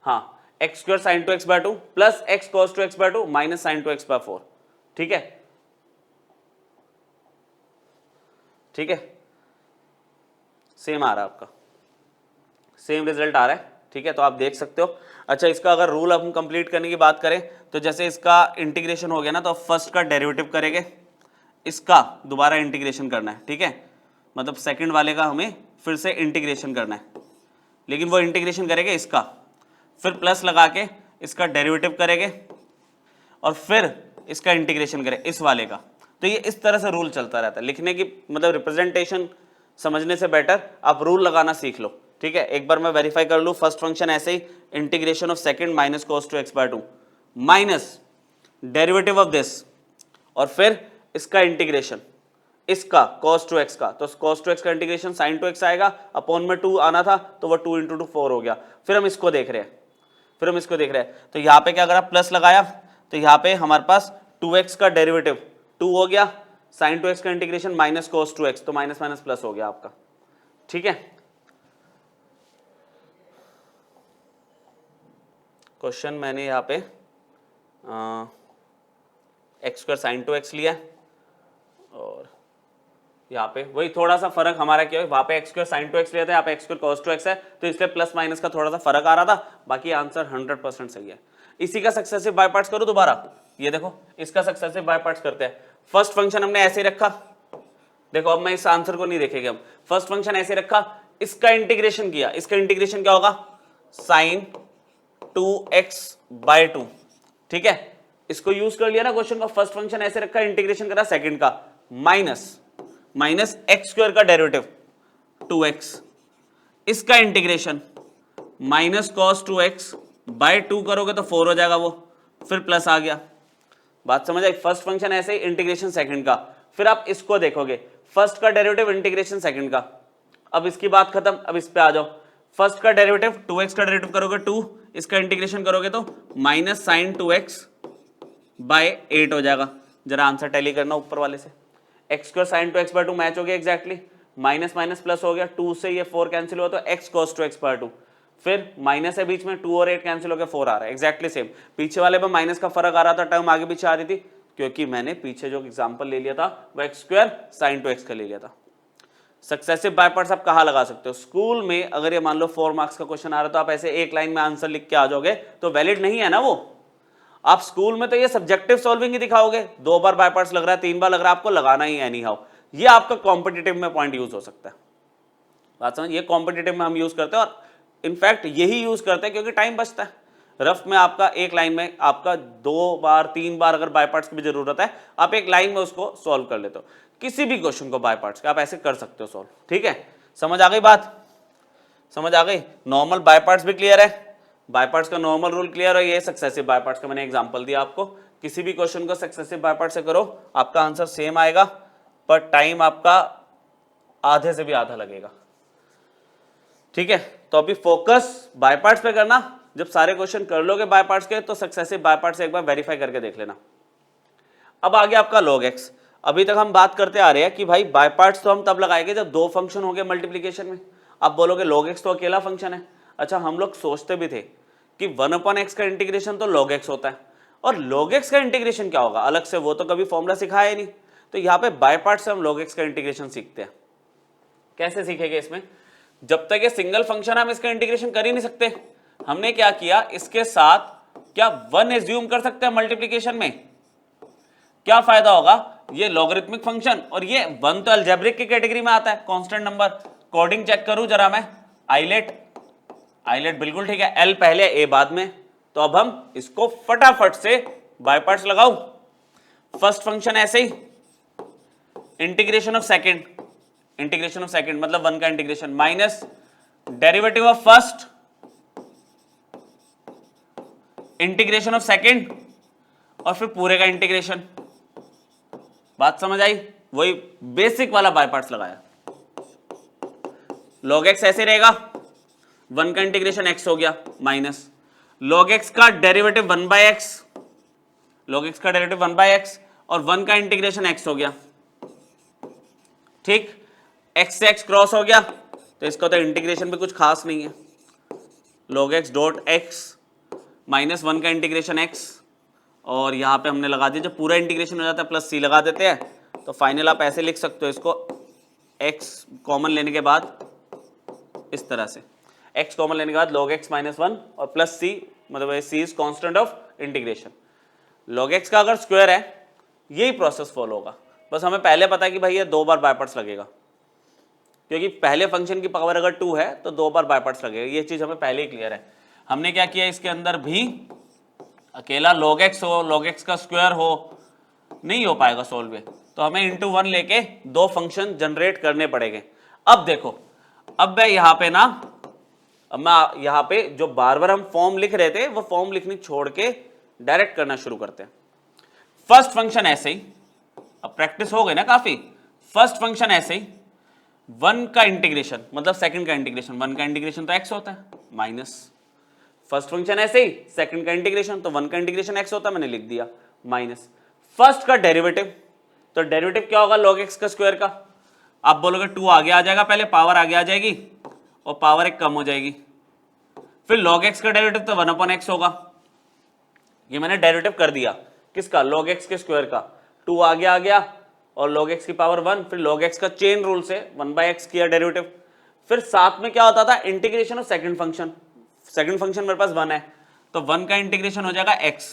हाँ x square sine 2x by 2 plus x cos 2x by 2 minus sine 2x by 4, ठीक है, ठीक है, सेम आ रहा है आपका, सेम रिजल्ट आ रहा है, ठीक है। तो आप देख सकते हो। अच्छा इसका अगर रूल हम कंप्लीट करने की बात करें तो जैसे इसका इंटीग्रेशन हो गया ना, तो फर्स्ट का डेरिवेटिव करेंगे, इसका दोबारा इंटीग्रेशन करना है, ठीक है, मतलब सेकंड वाले का हमें फिर से इंटीग्रेशन करना है, लेकिन वो इंटीग्रेशन करेंगे इसका, फिर प्लस लगा के इसका डेरिवेटिव करेंगे और फिर इसका इंटीग्रेशन करें इस वाले का। तो ये इस तरह से रूल चलता रहता है। लिखने की मतलब रिप्रेजेंटेशन समझने से बेटर आप रूल लगाना सीख लो। ठीक है, एक बार मैं वेरीफाई कर लूं, फर्स्ट फंक्शन ऐसे ही integration of second minus cos two x by two minus derivative of this और फिर इसका इंटीग्रेशन, इसका cos टू एक्स का, तो cos टू एक्स का इंटीग्रेशन sin टू एक्स आएगा, अपॉन में 2 आना था तो वो 2 इंटू 2 4 हो गया। फिर हम इसको देख रहे हैं, तो यहाँ पे क्या अगर आप प्लस लगाया तो यहाँ पे हमारे पास 2x का डेरिवेटिव 2 हो गया, sin टू एक्स का integration minus cos two x, तो माइनस माइनस प्लस हो गया आपका। ठीक है, क्वेश्चन मैंने यहाँ पे x square sine two x लिया और यहाँ पे वही थोड़ा सा फर्क हमारा क्या है, वहाँ पे x square sine two x लिया था, यहाँ पे x square cos two x है, तो इसलिए प्लस माइनस का थोड़ा सा फर्क आ रहा था, बाकी आंसर 100% सही है। इसी का सक्सेसिव बाय पार्ट्स करो दोबारा, ये देखो इसका सक्सेसिव बाय पार्ट्स करते हैं। फर्स्ट फंक्शन हमने ऐसे रखा, देखो अब मैं इस आंसर को नहीं देखेंगे हम, फर्स्ट फंक्शन ऐसे रखा, इसका इंटीग्रेशन किया, इसका इंटीग्रेशन क्या होगा साइन 2x बाय 2। ठीक है, इसको यूज कर लिया ना क्वेश्चन का, फर्स्ट फंक्शन ऐसे रखा, इंटीग्रेशन करा सेकंड का, माइनस एक्स स्क्वायर का डेरिवेटिव 2x, इसका integration minus cos 2x by 2 करोगे तो 4 हो जाएगा वो, फिर प्लस आ गया। बात समझ आई, फर्स्ट फंक्शन ऐसे ही इंटीग्रेशन सेकंड का, फिर आप इसको देखोगे फर्स्ट का डेरिवेटिव इंटीग्रेशन सेकंड का, अब इसकी बात खत्म, अब इस पे आ जाओ, फर्स्ट का डेरिवेटिव 2x का डेरिवेटिव करोगे 2, इसका इंटीग्रेशन करोगे तो माइनस साइन 2x बाय 8 हो जाएगा। जरा आंसर टैली करना ऊपर वाले से, x square sine 2x by 2 match हो गया एग्जैक्टली, माइनस माइनस प्लस हो गया, 2 से ये 4 कैंसिल हुआ तो x cos 2x बाय 2, फिर माइनस है बीच में, 2 और 8 कैंसिल हो गया 4 आ रहा है, एग्जैक्टली सेम। पीछे वाले में माइनस का फर्क आ रहा था, टर्म आगे पीछे आ रही थी, क्योंकि मैंने पीछे जो एग्जांपल ले लिया था वो एक्स स्क्वायर साइन 2x का ले लिया था। सक्सेसिव बाय पार्ट्स आप कहाँ लगा सकते हो, स्कूल में अगर ये मान लो 4 मार्क्स का क्वेश्चन आ रहा है तो आप ऐसे एक लाइन में आंसर लिख के आ जाओगे तो वैलिड नहीं है ना वो। आप स्कूल में तो ये सब्जेक्टिव सॉल्विंग ही दिखाओगे, 2 बार बाय पार्ट्स लग रहा है, 3 बार लग रहा है, आपको लगाना ही एनी हाउ, ये आपका कॉम्पिटिटिव में पॉइंट यूज हो सकता है। बात समझ, ये कॉम्पिटिटिव में हम यूज करते हैं और इनफैक्ट यही यूज करते हैं क्योंकि टाइम बचता है। रफ में आपका एक लाइन में आपका 2 बार 3 बार अगर बाय पार्ट्स की भी जरूरत है, आप एक लाइन में उसको सॉल्व कर लेते हो, किसी भी क्वेश्चन को बाय पार्ट्स का आप ऐसे कर सकते हो सॉल्व। ठीक है, समझ आ गई बात, समझ आ गई। नॉर्मल बाय पार्ट्स भी क्लियर है, बाय पार्ट्स का नॉर्मल रूल क्लियर है, ये सक्सेसिव बाय पार्ट्स का मैंने एग्जांपल दिया आपको। किसी भी क्वेश्चन को सक्सेसिव बाय पार्ट्स से करो आपका आंसर सेम आएगा, पर टाइम आपका आधे से भी आधा लगेगा। ठीक है, तो अभी फोकस बाय पार्ट्स पे करना, जब सारे क्वेश्चन कर लोगे बाय पार्ट्स के तो सक्सेसिव बाय पार्ट्स एक बार वेरीफाई करके देख लेना। अब आ गया आपका log x। अभी तक हम बात करते आ रहे हैं कि भाई बाय पार्ट्स तो हम तब लगाएंगे जब 2 फंक्शन हो गए मल्टीप्लीकेशन में। अब बोलोगे log x तो अकेला फंक्शन है, अच्छा हम लोग सोचते भी थे कि 1/x का इंटीग्रेशन तो log x होता है, और log x का इंटीग्रेशन क्या होगा अलग से, वो तो कभी फॉर्मूला सिखाया ही नहीं। तो यहाँ पे बाय पार्ट से हम log x का इंटीग्रेशन सीखते हैं। कैसे सीखेंगे इसमें, जब तक ये सिंगल फंक्शन हम इसका इंटीग्रेशन कर ही नहीं सकते, हमने क्या किया इसके साथ क्या 1 एज्यूम कर सकते हैं मल्टीप्लीकेशन में, क्या फायदा होगा, ये लॉगरिथमिक फंक्शन और ये 1 तो अलजेब्रिक की कैटेगरी में आता है, कांस्टेंट नंबर। कोडिंग चेक करूं जरा मैं, आइलेट बिल्कुल ठीक है, एल पहले ए बाद में, तो अब हम इसको फटाफट से बाय पार्ट्स लगाओ। फर्स्ट फंक्शन ऐसे ही इंटीग्रेशन ऑफ सेकंड मतलब 1 का integration minus derivative of first integration of second और फिर पूरे का इंटीग्रेशन। बात समझ आई, वही बेसिक वाला बाय पार्ट्स लगाया। log x ऐसे रहेगा, 1 का इंटीग्रेशन x हो गया माइनस log x का डेरिवेटिव 1/x, log x का डेरिवेटिव 1/x और 1 का इंटीग्रेशन x हो गया। ठीक, x से x क्रॉस हो गया तो इसका तो इंटीग्रेशन भी कुछ खास नहीं है, log x dot x minus 1 का इंटीग्रेशन x, और यहाँ पे हमने लगा दिया, जब पूरा इंटीग्रेशन हो जाता है प्लस c लगा देते हैं, तो फाइनल आप ऐसे लिख सकते हो इसको, x कॉमन लेने के बाद इस तरह से, x कॉमन लेने के बाद log x माइनस 1 और प्लस c, मतलब c is constant of integration. log x का अगर स्क्वायर है यही प्रोसेस फॉलो होगा, बस हमें पहले पता है कि भाई ये 2 बार बाय पार्ट्स लगेगा, क्योंकि पहले फंक्शन की पावर अगर 2 है तो 2 बार बाय पार्ट्स लगेगा, ये चीज हमें पहले ही क्लियर है। हमने क्या किया, इसके अंदर भी अकेला log x हो, log x का स्क्वायर हो, नहीं हो पाएगा सॉल्व, तो हमें इंटू 1 लेके 2 फंक्शन जनरेट करने पड़ेंगे। अब देखो, अब मैं यहाँ पे ना अब मैं यहाँ पे जो बार बार हम फॉर्म लिख रहे थे वो फॉर्म लिखनी छोड़ के डायरेक्ट करना शुरू करते हैं। फर्स्ट फंक्शन ऐसे ही, अब प्रैक्टिस हो गई ना काफी। फर्स्ट फंक्शन ऐसे ही, वन का इंटीग्रेशन मतलब सेकंड का इंटीग्रेशन, वन का इंटीग्रेशन तो एक्स होता है माइनस, फर्स्ट फंक्शन ऐसे ही सेकंड का इंटीग्रेशन तो वन का इंटीग्रेशन एक्स होता है, मैंने लिख दिया माइनस फर्स्ट का डेरिवेटिव, तो डेरिवेटिव क्या होगा log x का स्क्वायर का। आप बोलोगे 2 आगे आ जाएगा, पहले पावर आगे आ जाएगी और पावर एक कम हो जाएगी, फिर log x का डेरिवेटिव तो 1/x होगा। ये मैंने डेरिवेटिव कर दिया किसका, log x के स्क्वायर का, 2 आगे आ गया और log x की पावर 1, फिर log x का चेन रूल से 1/x किया डेरिवेटिव। फिर साथ में क्या होता था, integration of second function, second function मेरे पास 1 है तो 1 का इंटीग्रेशन हो जाएगा x,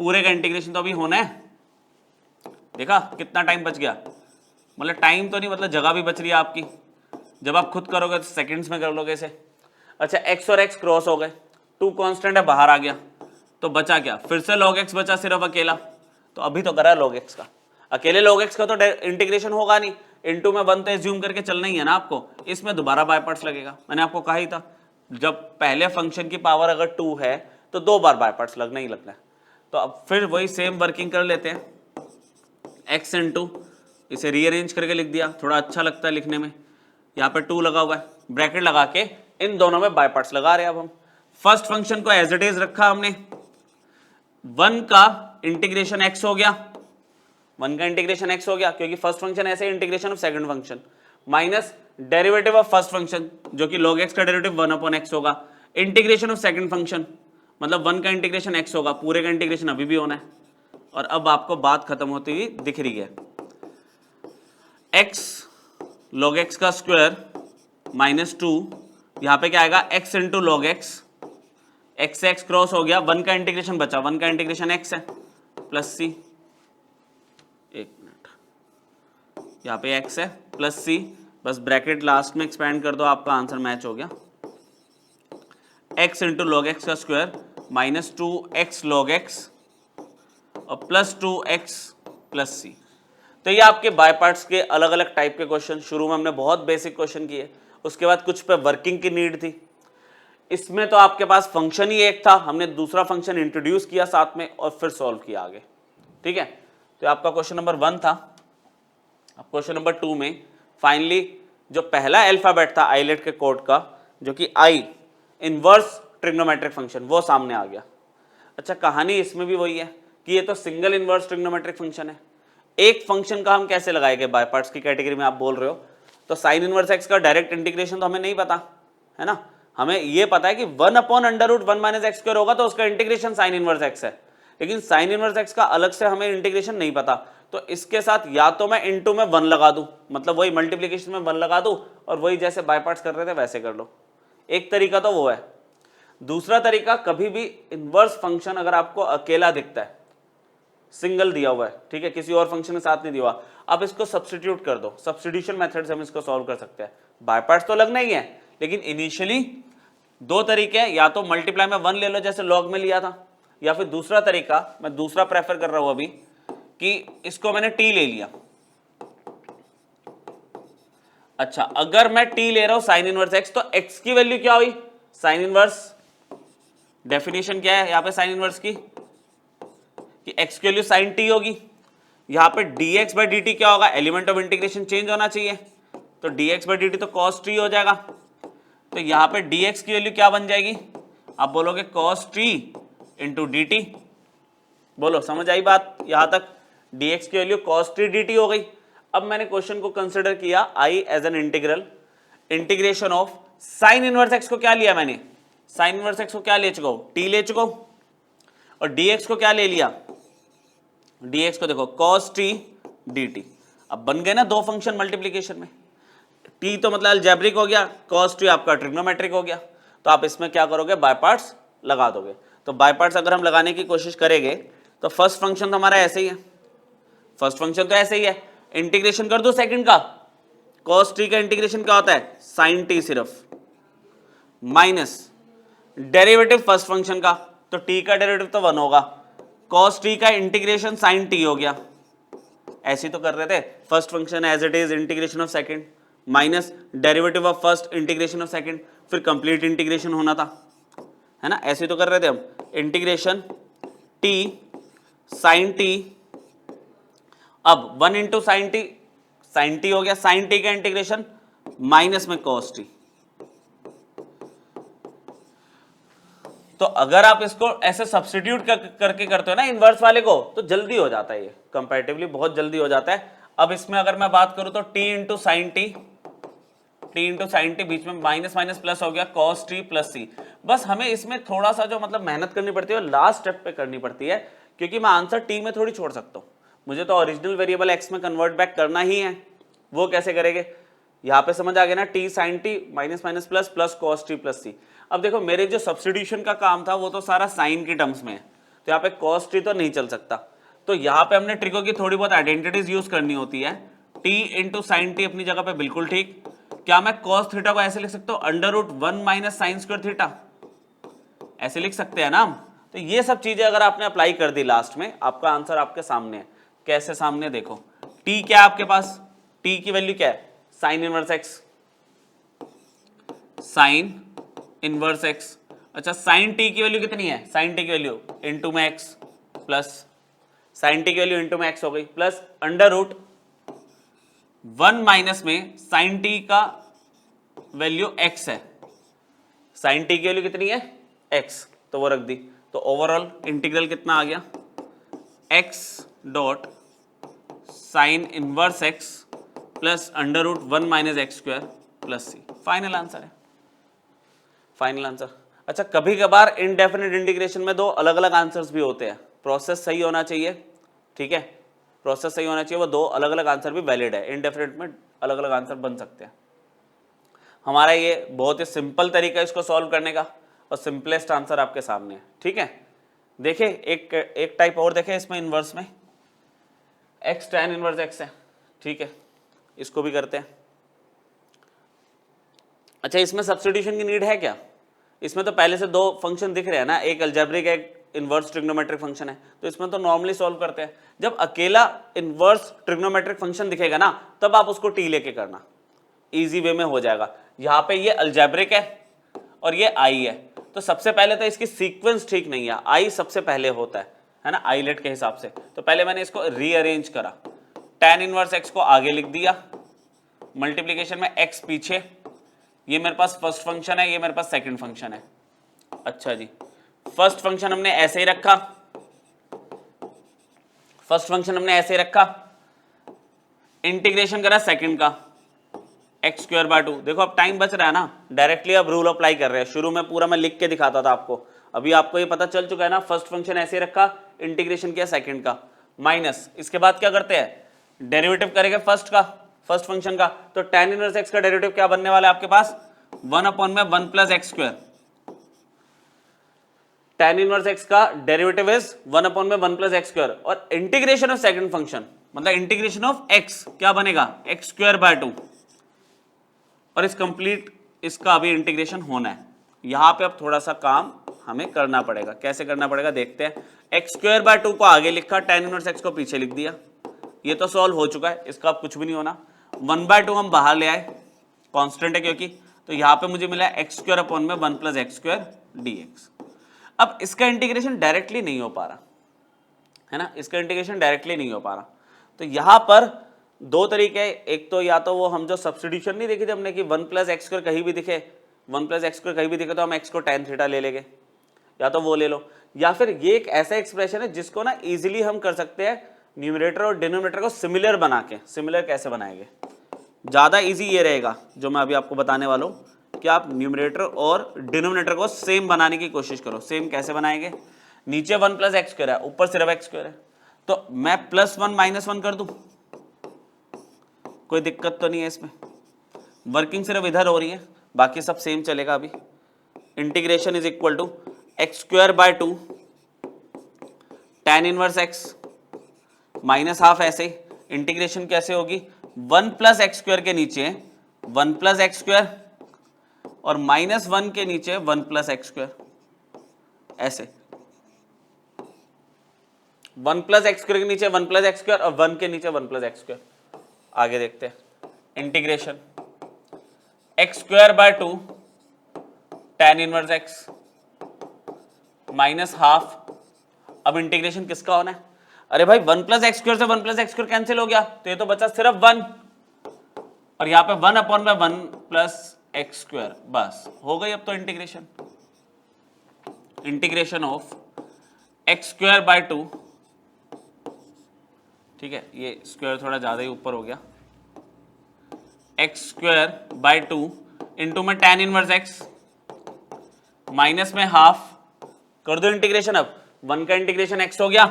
पूरे का इंटीग्रेशन तो अभी होना है। देखा कितना टाइम बच गया, मतलब टाइम तो नहीं मतलब जगह भी बच रही है आपकी, जब आप खुद करोगे तो सेकंड्स में कर लोगे इसे। अच्छा x और x क्रॉस हो गए, 2 कांस्टेंट है बाहर आ गया तो बचा क्या, फिर से log x बचा सिर्फ अकेला, तो अभी तो करा log x का, अकेले log x का तो इंटीग्रेशन होगा नहीं, इनटू में 1 तो एज्यूम करके चलना ही है ना आपको, इसमें दोबारा बाय पार्ट्स लगेगा। मैंने आपको कहा ही था जब पहले फंक्शन की पावर अगर 2 है तो 2 बार बाय पार्ट्स लगना ही लगना है। तो अब फिर वही सेम वर्किंग कर लेते हैं, x इंटू इसे रीअरेंज करके लिख दिया, थोड़ा अच्छा लगता है लिखने में, यहाँ पे 2 लगा हुआ है, ब्रैकेट लगा के इन दोनों में बाय पार्ट्स लगा रहे हैं। अब हम फर्स्ट फंक्शन को एज इट इज रखा हमने, 1 का इंटीग्रेशन x हो गया, 1 का इंटीग्रेशन x हो गया क्योंकि फर्स्ट फंक्शन ऐसे integration of second function, minus derivative of first function जो कि log x का डेरिवेटिव 1/x होगा, इंटीग्रेशन ऑफ सेकंड फंक्शन मतलब 1 का इंटीग्रेशन x होगा, पूरे का इंटीग्रेशन अभी भी होना है। और अब आपको बात खत्म होती हुई दिख रही है, x log x का स्क्वायर माइनस 2, यहां पे क्या आएगा x into log x, x से x क्रॉस हो गया, 1 का इंटीग्रेशन बचा, 1 का इंटीग्रेशन x है प्लस c, एक मिनट, यहाँ पे x है प्लस c, बस ब्रैकेट लास्ट में एक्सपेंड कर दो, आपका आंसर मैच हो गया, x इंटू log x का square minus 2x log x और प्लस 2x प्लस c। तो ये आपके बाय पार्ट्स के अलग अलग टाइप के क्वेश्चन, शुरू में हमने बहुत बेसिक क्वेश्चन किए, उसके बाद कुछ पे वर्किंग की नीड थी। इसमें तो आपके पास फंक्शन ही एक था, हमने दूसरा फंक्शन इंट्रोड्यूस किया साथ में और फिर सॉल्व किया आगे, ठीक है। तो आपका क्वेश्चन नंबर 1 था। अब क्वेश्चन नंबर 2 में फाइनली जो पहला अल्फाबेट था आइलेट के कोड का, जो कि आई इनवर्स ट्रिग्नोमेट्रिक फंक्शन, वो सामने आ गया। अच्छा, कहानी इसमें भी वही है कि ये तो सिंगल इनवर्स ट्रिग्नोमेट्रिक फंक्शन है, एक फंक्शन का हम कैसे लगाएंगे बाय पार्ट्स की कैटेगरी में आप बोल रहे हो, तो साइन इनवर्स एक्स का डायरेक्ट इंटीग्रेशन तो हमें नहीं पता है ना, हमें ये पता है कि 1/√1 - x² होगा तो उसका इंटीग्रेशन साइन इनवर्स एक्स है, लेकिन साइन इनवर्स एक्स का अलग से हमें इंटीग्रेशन नहीं पता। तो इसके साथ या तो मैं इनटू में 1 लगा दूं, मतलब वही मल्टीप्लिकेशन में 1 लगा दूं और वही जैसे बाय पार्ट्स कर रहे थे वैसे कर लो, एक तरीका तो वो है। दूसरा तरीका, कभी भी इनवर्स फंक्शन अगर आपको अकेला दिखता है, सिंगल दिया हुआ है, ठीक है, किसी और फंक्शन के साथ नहीं दिया हुआ, आप इसको सब्स्टिट्यूट कर दो, सब्स्टिट्यूशन मेथड से हम इसको सॉल्व कर सकते हैं। बाय पार्ट्स तो लगना ही है, लेकिन इनिशियली 2 तरीके हैं, या तो मल्टीप्लाई में 1 ले लो जैसे लॉग में लिया था, या फिर दूसरा तरीका मैं दूसरा प्रेफर कर रहा हूं अभी कि इसको मैंने t ले लिया। अच्छा, अगर मैं t ले रहा हूं साइन इनवर्स x, तो x की वैल्यू क्या हुई, साइन इनवर्स, डेफिनेशन क्या है यहां पे साइन इनवर्स की, कि x की वैल्यू साइन t होगी, यहां पे dx/dt क्या होगा, एलिमेंट ऑफ इंटीग्रेशन चेंज होना चाहिए, तो dx/dt तो cos t हो जाएगा, तो यहां पे dx की वैल्यू क्या बन जाएगी, आप बोलोगे cos t इंटू dt, बोलो समझ आई बात यहां तक, dx की वैल्यू cos t dt हो गई। अब मैंने क्वेश्चन को कंसिडर किया I as an integral, integration of sine inverse x को क्या लिया मैंने, साइन इनवर्स x को क्या ले चुका हूं, t ले चुका हूं, और dx को क्या ले लिया, dx को देखो cos t dt। अब बन गए ना 2 फंक्शन मल्टीप्लीकेशन में, t तो मतलब अलजेब्रिक हो गया, cos t आपका ट्रिग्नोमेट्रिक हो गया, तो आप इसमें क्या करोगे, बाय पार्ट्स लगा दोगे। तो बाय पार्ट्स अगर हम लगाने की कोशिश करेंगे तो फर्स्ट फंक्शन तो हमारा ऐसे ही है, फर्स्ट फंक्शन तो ऐसे ही है, इंटीग्रेशन कर दो सेकंड का, cos t का इंटीग्रेशन क्या होता है, sin t सिर्फ, माइनस डेरिवेटिव फर्स्ट फंक्शन का, तो t का डेरिवेटिव तो 1 होगा, cos t का इंटीग्रेशन sin t हो गया। ऐसे तो कर रहे थे, first function as it is, integration of second, minus derivative of first integration of second, फिर कंप्लीट इंटीग्रेशन होना था, है ना, ऐसे तो कर रहे थे हम, इंटीग्रेशन टी साइन टी, अब 1 इंटू साइन टी हो गया, साइन टी का इंटीग्रेशन माइनस में कॉस टी। तो अगर आप इसको ऐसे सब्स्टिट्यूट करके करते हो ना इनवर्स वाले को, तो जल्दी हो जाता है, ये कंपैरेटिवली बहुत जल्दी हो जाता है। अब इसमें अगर मैं बात करूं तो टी इंटू साइन टी बीच में माइनस माइनस प्लस हो गया कॉस टी प्लस सी। बस हमें इसमें थोड़ा सा जो मतलब मेहनत करनी पड़ती है लास्ट स्टेप पे करनी पड़ती है, क्योंकि मैं आंसर टी में थोड़ी छोड़ सकता हूं, मुझे तो ओरिजिनल वेरिएबल एक्स में कन्वर्ट बैक करना ही है। वो कैसे करेंगे, यहाँ पे समझ आ गया ना, t sine t minus minus plus plus cos t plus c. अब देखो मेरे जो सब्स्टिट्यूशन का काम था वो तो सारा साइन की टर्म्स में है, तो यहाँ पे कॉस टी तो नहीं चल सकता, तो यहाँ पे हमने ट्रिको की थोड़ी बहुत आइडेंटिटीज यूज करनी होती है। टी इंटू साइन टी अपनी जगह पे बिल्कुल ठीक। क्या मैं कॉस थीटा को ऐसे लिख सकता हूँ, under root 1 minus sine square theta, ऐसे लिख सकते हैं ना हम। तो ये सब चीजें अगर आपने अप्लाई कर दी लास्ट में, आपका आंसर आपके सामने है। कैसे सामने, देखो टी क्या है आपके पास, टी की वैल्यू क्या है, sine inverse x, sign inverse x. अच्छा साइन टी की वैल्यू कितनी है, साइन टी की वैल्यू इंटू में एक्स प्लस साइन टी की वैल्यू इंटू में एक्स हो गई, प्लस अंडर रूट 1 माइनस में साइन टी का वैल्यू एक्स है, साइन टी की वैल्यू कितनी है एक्स, तो वो रख दी। तो ओवरऑल इंटीग्रल कितना आ गया, x dot sine inverse x plus under root 1 minus x square plus c. Final answer है, फाइनल आंसर। अच्छा कभी कभार इनडेफिनिट इंटीग्रेशन में दो अलग अलग आंसर्स भी होते हैं, प्रोसेस सही होना चाहिए, ठीक है, प्रोसेस सही होना चाहिए, वो दो अलग अलग आंसर भी वैलिड है, इनडेफिनिट में अलग अलग आंसर बन सकते हैं। हमारा ये बहुत ही सिंपल तरीका है इसको सॉल्व करने का, और सिंपलेस्ट आंसर आपके सामने है, ठीक है। देखिए एक टाइप और देखें इसमें इनवर्स में, एक्स tan इनवर्स एक्स है, ठीक है, इसको भी करते हैं। अच्छा इसमें सब्स्टिट्यूशन की नीड है क्या, इसमें तो पहले से दो फंक्शन दिख रहे हैं ना, एक अलजेब्रिक एक इनवर्स ट्रिग्नोमेट्रिक फंक्शन है, तो इसमें तो नॉर्मली सॉल्व करते हैं। जब अकेला इनवर्स ट्रिग्नोमेट्रिक फंक्शन दिखेगा ना, तब आप उसको टी लेके करना, इजी वे में हो जाएगा। यहाँ पे ये अलजेब्रिक है और ये आई है, तो सबसे पहले तो इसकी सीक्वेंस ठीक नहीं है, आई सबसे पहले होता है ना, आईलेट के हिसाब से। तो पहले मैंने इसको रीअरेंज करा, tan इनवर्स एक्स को आगे लिख दिया, मल्टीप्लीकेशन में एक्स पीछे, ये मेरे पास फर्स्ट फंक्शन है, ये मेरे पास सेकंड फंक्शन है। अच्छा जी, फर्स्ट फंक्शन हमने ऐसे ही रखा, इंटीग्रेशन करा सेकंड का एक्स स्क्वायर बाय 2। देखो अब टाइम बच रहा है ना, डायरेक्टली अब रूल अप्लाई कर रहे हैं। शुरू में पूरा मैं लिख के दिखाता था आपको, अभी आपको ये पता चल चुका है ना, फर्स्ट फंक्शन ऐसे ही रखा, इंटीग्रेशन किया सेकंड का, माइनस इसके बाद क्या करते हैं, डेरिवेटिव करेंगे फर्स्ट फंक्शन का। तो tan इनवर्स एक्स का डेरिवेटिव क्या बनने वाला है आपके पास, 1/1 plus x square. tan inverse x का derivative is 1/1 plus x square, और इंटीग्रेशन ऑफ सेकंड फंक्शन मतलब इंटीग्रेशन ऑफ एक्स क्या बनेगा, एक्स स्क्वायर बाय 2, और इस कंप्लीट इसका अभी इंटीग्रेशन होना है। यहां पे अब थोड़ा सा काम हमें करना पड़ेगा, कैसे करना पड़ेगा देखते हैं। एक्स स्क्वायर बाय 2 को आगे लिखा, tan इनवर्स एक्स को पीछे लिख दिया, ये तो सॉल्व हो चुका है, इसका अब कुछ भी नहीं होना। 1/2 हम बाहर ले आए, कांस्टेंट है क्योंकि, तो यहां पे मुझे मिला एक्स स्क्वायर अपॉन में 1 प्लस एक्स स्क्वायर dx। अब इसका इंटीग्रेशन डायरेक्टली नहीं हो पा रहा है ना, इसका इंटीग्रेशन डायरेक्टली नहीं हो पा रहा, तो यहां पर दो तरीके, एक तो या तो वो हम जो सब्स्टिट्यूशन नहीं देखी थी हमने कि 1 प्लस एक्स स्क्वायर कहीं भी दिखे, 1 प्लस एक्स स्क्वायर कहीं भी दिखे तो हम एक्स को tan थीटा ले लेंगे, या तो वो ले लो, या फिर ये एक ऐसा एक्सप्रेशन है जिसको ना इजीली हम कर सकते हैं न्यूमरेटर और डिनोमिनेटर को सिमिलर बना के। सिमिलर कैसे बनाएंगे, ज़्यादा इजी ये रहेगा जो मैं अभी आपको बताने वाला हूँ, कि आप न्यूमरेटर और डिनोमिनेटर को सेम बनाने की कोशिश करो। सेम कैसे बनाएंगे, नीचे 1 प्लस एक्स स्क्वायर है, ऊपर सिर्फ एक्स स्क्वायर है, तो मैं +1 -1 कर दूं, कोई दिक्कत तो नहीं है इसमें, वर्किंग सिर्फ इधर हो रही है, बाकी सब सेम चलेगा। अभी integration is equal to x square by 2 tan inverse x minus half, ऐसे इंटीग्रेशन कैसे होगी, 1 प्लस एक्स स्क्वायर के नीचे 1 प्लस एक्स स्क्वायर और -1 के नीचे 1 प्लस एक्स स्क्वायर, ऐसे 1 प्लस एक्स स्क्वायर के नीचे 1 प्लस एक्स स्क्वायर और 1 के नीचे 1 प्लस एक्स स्क्वायर। आगे देखते हैं integration, x square by 2 tan inverse x minus half. अब इंटीग्रेशन किसका होना है? अरे भाई 1 प्लस एक्स स्क्वायर से 1 प्लस एक्स स्क्वायर कैंसिल हो गया, तो ये तो बचा सिर्फ 1, और यहां पे 1 अपॉन में 1 प्लस एक्स स्क्वायर, बस हो गई अब तो integration. Integration of x square by 2, ठीक है, ये स्क्वायर थोड़ा ज्यादा ही ऊपर हो गया, एक्स स्क्वायर बाय 2 इंटू में tan इनवर्स एक्स माइनस में हाफ, कर दो इंटीग्रेशन। अब 1 का इंटीग्रेशन x हो गया,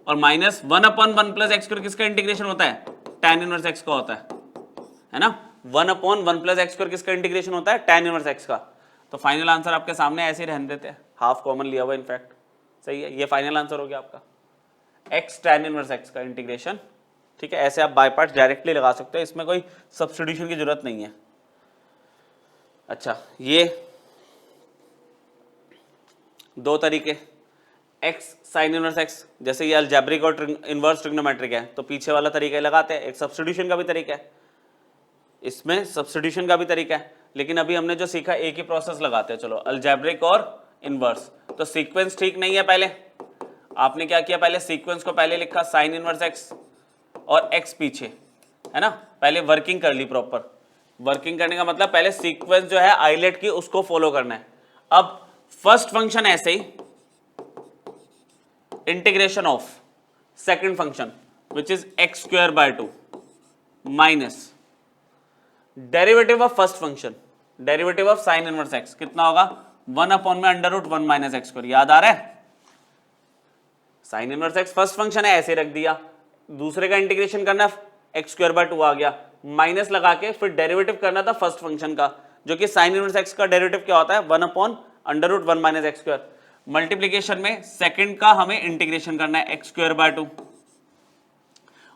और minus 1 upon 1 plus x square किसका इंटीग्रेशन होता है? tan इनवर्स x का होता है ना। 1 अपॉन 1 प्लस एक्स स्क्वायर किसका इंटीग्रेशन होता है? tan इनवर्स x का। तो फाइनल आंसर आपके सामने ऐसे ही रहने देते हैं, हाफ कॉमन लिया हुआ इनफैक्ट, सही है, ये फाइनल आंसर हो गया आपका x tan इनवर्स x का इंटीग्रेशन। ठीक है, ऐसे आप बाय पार्ट्स डायरेक्टली लगा सकते हो, इसमें कोई सब्स्टिट्यूशन की जरूरत नहीं है। अच्छा, ये दो तरीके, x साइन इनवर्स x, जैसे ये अलजेब्रिक और इनवर्स ट्रिग्नोमेट्रिक है तो पीछे वाला तरीका ही लगाते हैं। एक सब्स्टिट्यूशन का भी तरीका है, इसमें सब्स्टिट्यूशन का भी तरीका है, लेकिन अभी हमने जो सीखा एक ही प्रोसेस लगाते हैं। चलो, अलजेब्रिक और इनवर्स, तो सीक्वेंस ठीक नहीं है। पहले आपने क्या किया, पहले सीक्वेंस को पहले लिखा साइन इनवर्स x और x पीछे, है ना, पहले वर्किंग कर ली प्रॉपर। वर्किंग करने का मतलब पहले सीक्वेंस जो है आइलेट की उसको फॉलो करना है। अब फर्स्ट फंक्शन ऐसे ही, integration of second function which is x square by 2 minus derivative of first function, derivative of sine inverse x, कितना होगा? 1 अपॉन में under root 1 minus x square. याद आ रहा है? Sine inverse x first function है, ऐसे रख दिया, दूसरे का इंटीग्रेशन करना, एक्स स्क्वायर बाय 2 आ गया, माइनस लगा के फिर डेरिवेटिव करना था फर्स्ट फंक्शन का, जो कि साइन इनवर्स एक्स का डेरिवेटिव क्या होता है? 1 upon under root 1 minus x square. Multiplication में सेकंड का हमें इंटीग्रेशन करना है एक्स स्क्वायर बाय 2,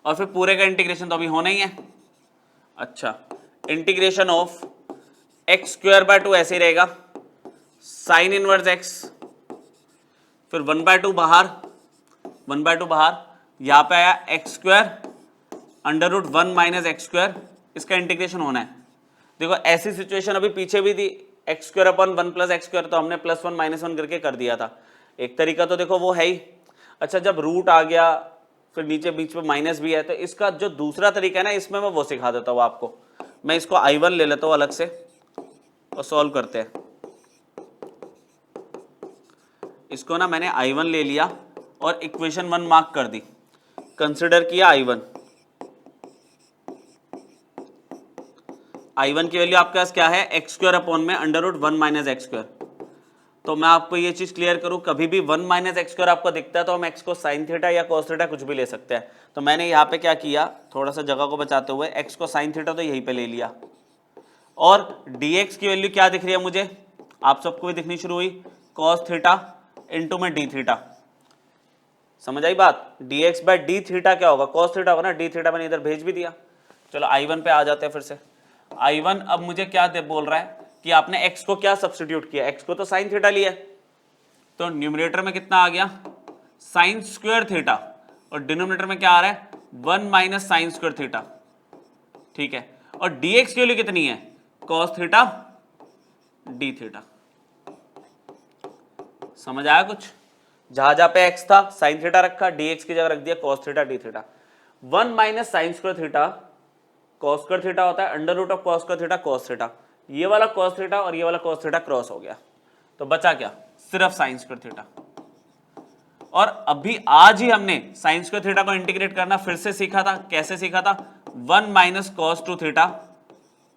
और फिर पूरे का इंटीग्रेशन तो अभी होना ही है। अच्छा, integration of x square by 2 ऐसे ही रहेगा, साइन इनवर्स एक्स, फिर 1/2 बाहर, 1/2 बाहर, यहां पे आया x square under root 1 minus x square, इसका इंटीग्रेशन होना है। देखो ऐसी सिचुएशन अभी पीछे भी थी, x square upon 1 plus x square, तो हमने +1 -1 करके कर दिया था। एक तरीका तो देखो वो है ही। अच्छा, जब रूट आ गया फिर नीचे बीच में माइनस भी है, तो इसका जो दूसरा तरीका है ना, इसमें मैं वो सिखा देता हूँ आपको। मैं इसको I1 ले लेता हूँ अलग से और सॉल्व करते हैं। इसको ना मैंने I1 ले लिया और इक्वेशन 1 मार्क कर दी, कंसिडर किया I1। I1 की वैल्यू आपके पास क्या है? एक्स स्क्वायर अपॉन में under root 1 minus x square. तो मैं आपको ये चीज क्लियर करूं, कभी भी 1 माइनस एक्स स्क्वायर आपको दिखता है तो हम एक्स को साइन थीटा या कॉस थीटा कुछ भी ले सकते हैं। तो मैंने यहाँ पे क्या किया, थोड़ा सा जगह को बचाते हुए एक्स को साइन थीटा तो यहीं पे ले लिया, और dx की वैल्यू क्या दिख रही है मुझे, आप सबको भी दिखनी शुरू हुई, कॉस थीटा इंटू में डी थीटा। समझ आई बात? dx बाय डी थीटा क्या होगा? कॉस थीटा होगा ना, डी थीटा मैंने इधर भेज भी दिया। चलो I1 पे आ जाते हैं फिर से। I1 अब मुझे क्या बोल रहा है कि आपने x को क्या सब्स्टिट्यूट किया, x को तो साइन थीटा लिया, तो न्यूमरेटर में कितना आ गया? साइन स्क्वायर थीटा, और डिनोमिनेटर में क्या आ रहा है? 1 माइनस साइन स्क्वायर थीटा। ठीक है, और dx की वैल्यू कितनी है? Cos theta d theta. समझ आया कुछ? जहां जहां पे x था साइन थीटा रखा, dx की जगह रख दिया cos theta d theta. 1 minus sine square theta cos square theta होता है, under root of cos square theta cos theta. ये वाला कॉस थीटा और ये वाला कॉस थीटा क्रॉस हो गया, तो बचा क्या? सिर्फ साइन स्क्वायर थीटा। और अभी आज ही हमने साइन स्क्वायर थीटा को इंटीग्रेट करना फिर से सीखा था। कैसे सीखा था? 1 माइनस कॉस 2 थीटा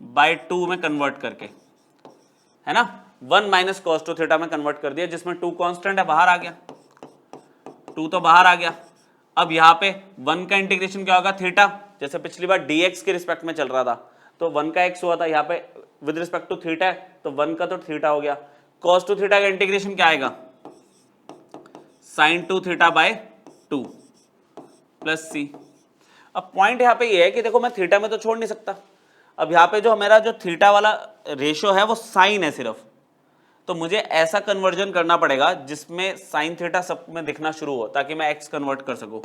बाय 2 में कन्वर्ट करके, है ना। 1 माइनस कॉस 2 थीटा में कन्वर्ट कर दिया, जिसमें 2 कांस्टेंट है, बाहर आ गया, 2 तो बाहर आ गया। अब यहाँ पे 1 का इंटीग्रेशन क्या होगा? थीटा, जैसे पिछली बार dx के रिस्पेक्ट में चल रहा था, तो 1 का x हुआ था, यहाँ पे विद रिस्पेक्ट टू थीटा है तो 1 का तो थीटा हो गया। cos 2 थीटा का इंटीग्रेशन क्या आएगा? sin 2 theta by 2 plus c। अब पॉइंट यहाँ पे ये है कि देखो मैं थीटा में तो छोड़ नहीं सकता। अब यहाँ पे जो मेरा जो थीटा वाला रेशियो है वो साइन है सिर्फ, तो मुझे ऐसा कन्वर्जन करना पड़ेगा जिसमें साइन थीटा सब में दिखना शुरू हो, ताकि मैं x कन्वर्ट कर सकूं।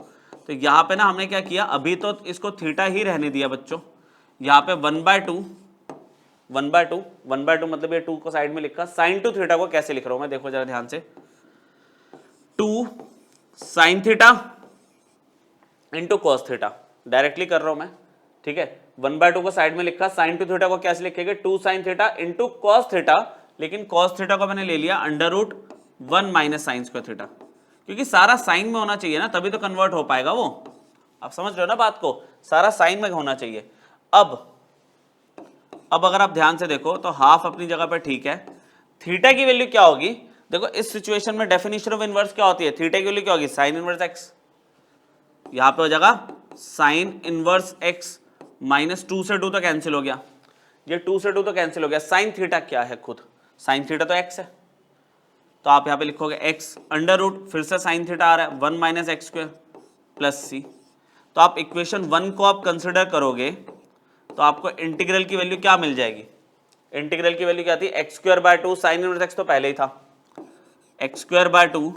तो यहाँ पे ना हमने क्या किया, अभी तो इसको थीटा ही रहने दिया बच्चों, यहाँ पे 1/2 1/2, 1/2 मतलब ये 2 को साइड में लिखा। साइन टू थीटा को कैसे लिख रहा हूं मैं, देखो जरा ध्यान से, 2 sine theta into cos theta, directly कर रहा हूं मैं, ठीक है। 1/2 को साइड में लिखा, साइन टू थीटा को कैसे लिखेंगे, 2 sine theta into cos theta, लेकिन कॉस थीटा को मैंने ले लिया √1 माइनस साइन स्क्वायर थीटा, क्योंकि सारा साइन में होना चाहिए ना, तभी तो कन्वर्ट हो पाएगा वो। आप समझ रहे हो ना बात को, सारा साइन में होना चाहिए। अब अगर आप ध्यान से देखो तो हाफ अपनी जगह पर ठीक है। थीटा की वैल्यू क्या होगी, देखो इस सिचुएशन में डेफिनेशन ऑफ इनवर्स क्या होती है, थीटा की वैल्यू क्या होगी, साइन इनवर्स एक्स, यहां पे हो जाएगा साइन इनवर्स एक्स माइनस 2 से 2 तो कैंसिल हो गया, ये 2 से 2 तो कैंसिल हो गया। साइन थीटा क्या है, खुद साइन थीटा तो एक्स है, तो आप यहां पे लिखोगे एक्स अंडर रूट, फिर से साइन थीटा आ रहा है 1 minus x square plus c. तो आप इक्वेशन 1 को आप कंसिडर करोगे तो आपको इंटीग्रल की वैल्यू क्या मिल जाएगी, इंटीग्रल की वैल्यू क्या थी, x square by 2 sign inverse x तो पहले ही था, x square by 2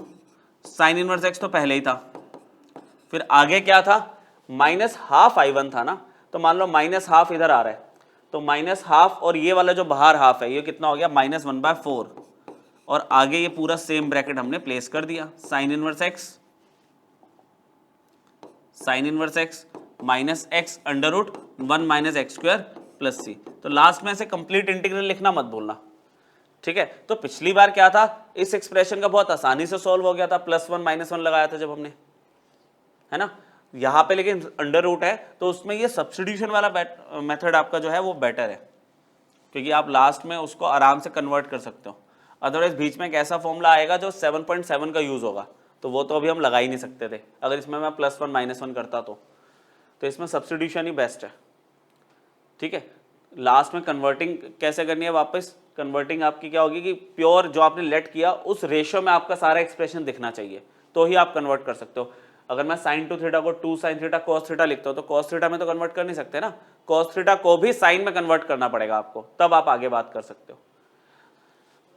sign inverse x तो पहले ही था, फिर आगे क्या था, माइनस हाफ I1 था ना, तो मान लो माइनस हाफ इधर आ रहा है, तो माइनस हाफ और ये वाला जो बाहर हाफ है ये कितना हो गया, -1/4, और आगे ये पूरा सेम ब्रैकेट हमने प्लेस कर दिया, sine inverse x minus x under root 1 minus x square plus c. तो लास्ट में से कंप्लीट इंटीग्रल लिखना मत भूलना, ठीक है। तो पिछली बार क्या था, इस एक्सप्रेशन का बहुत आसानी से सॉल्व हो गया था, +1 -1 लगाया था जब हमने, है ना। यहाँ पे लेकिन अंडर रूट है, तो उसमें ये सब्स्टिट्यूशन वाला मेथड आपका जो है वो बेटर है, क्योंकि आप लास्ट में उसको आराम से कन्वर्ट कर सकते हो। अदरवाइज बीच में एक ऐसा फॉर्मूला आएगा जो 7.7 का यूज होगा, तो वो तो अभी हम लगा ही नहीं सकते थे अगर इसमें मैं +1 -1 करता तो इसमें सब्स्टिट्यूशन ही बेस्ट है, ठीक है। लास्ट में कन्वर्टिंग कैसे करनी है, वापस कन्वर्टिंग आपकी क्या होगी कि प्योर जो आपने लेट किया उस रेशियो में आपका सारा एक्सप्रेशन दिखना चाहिए, तो ही आप कन्वर्ट कर सकते हो। अगर मैं साइन टू थीटा को 2 साइन थीटा कॉस थीटा लिखता हूँ तो कॉस थीटा में तो कन्वर्ट कर नहीं सकते ना, कॉस थीटा को भी साइन में कन्वर्ट करना पड़ेगा आपको, तब आप आगे बात कर सकते हो।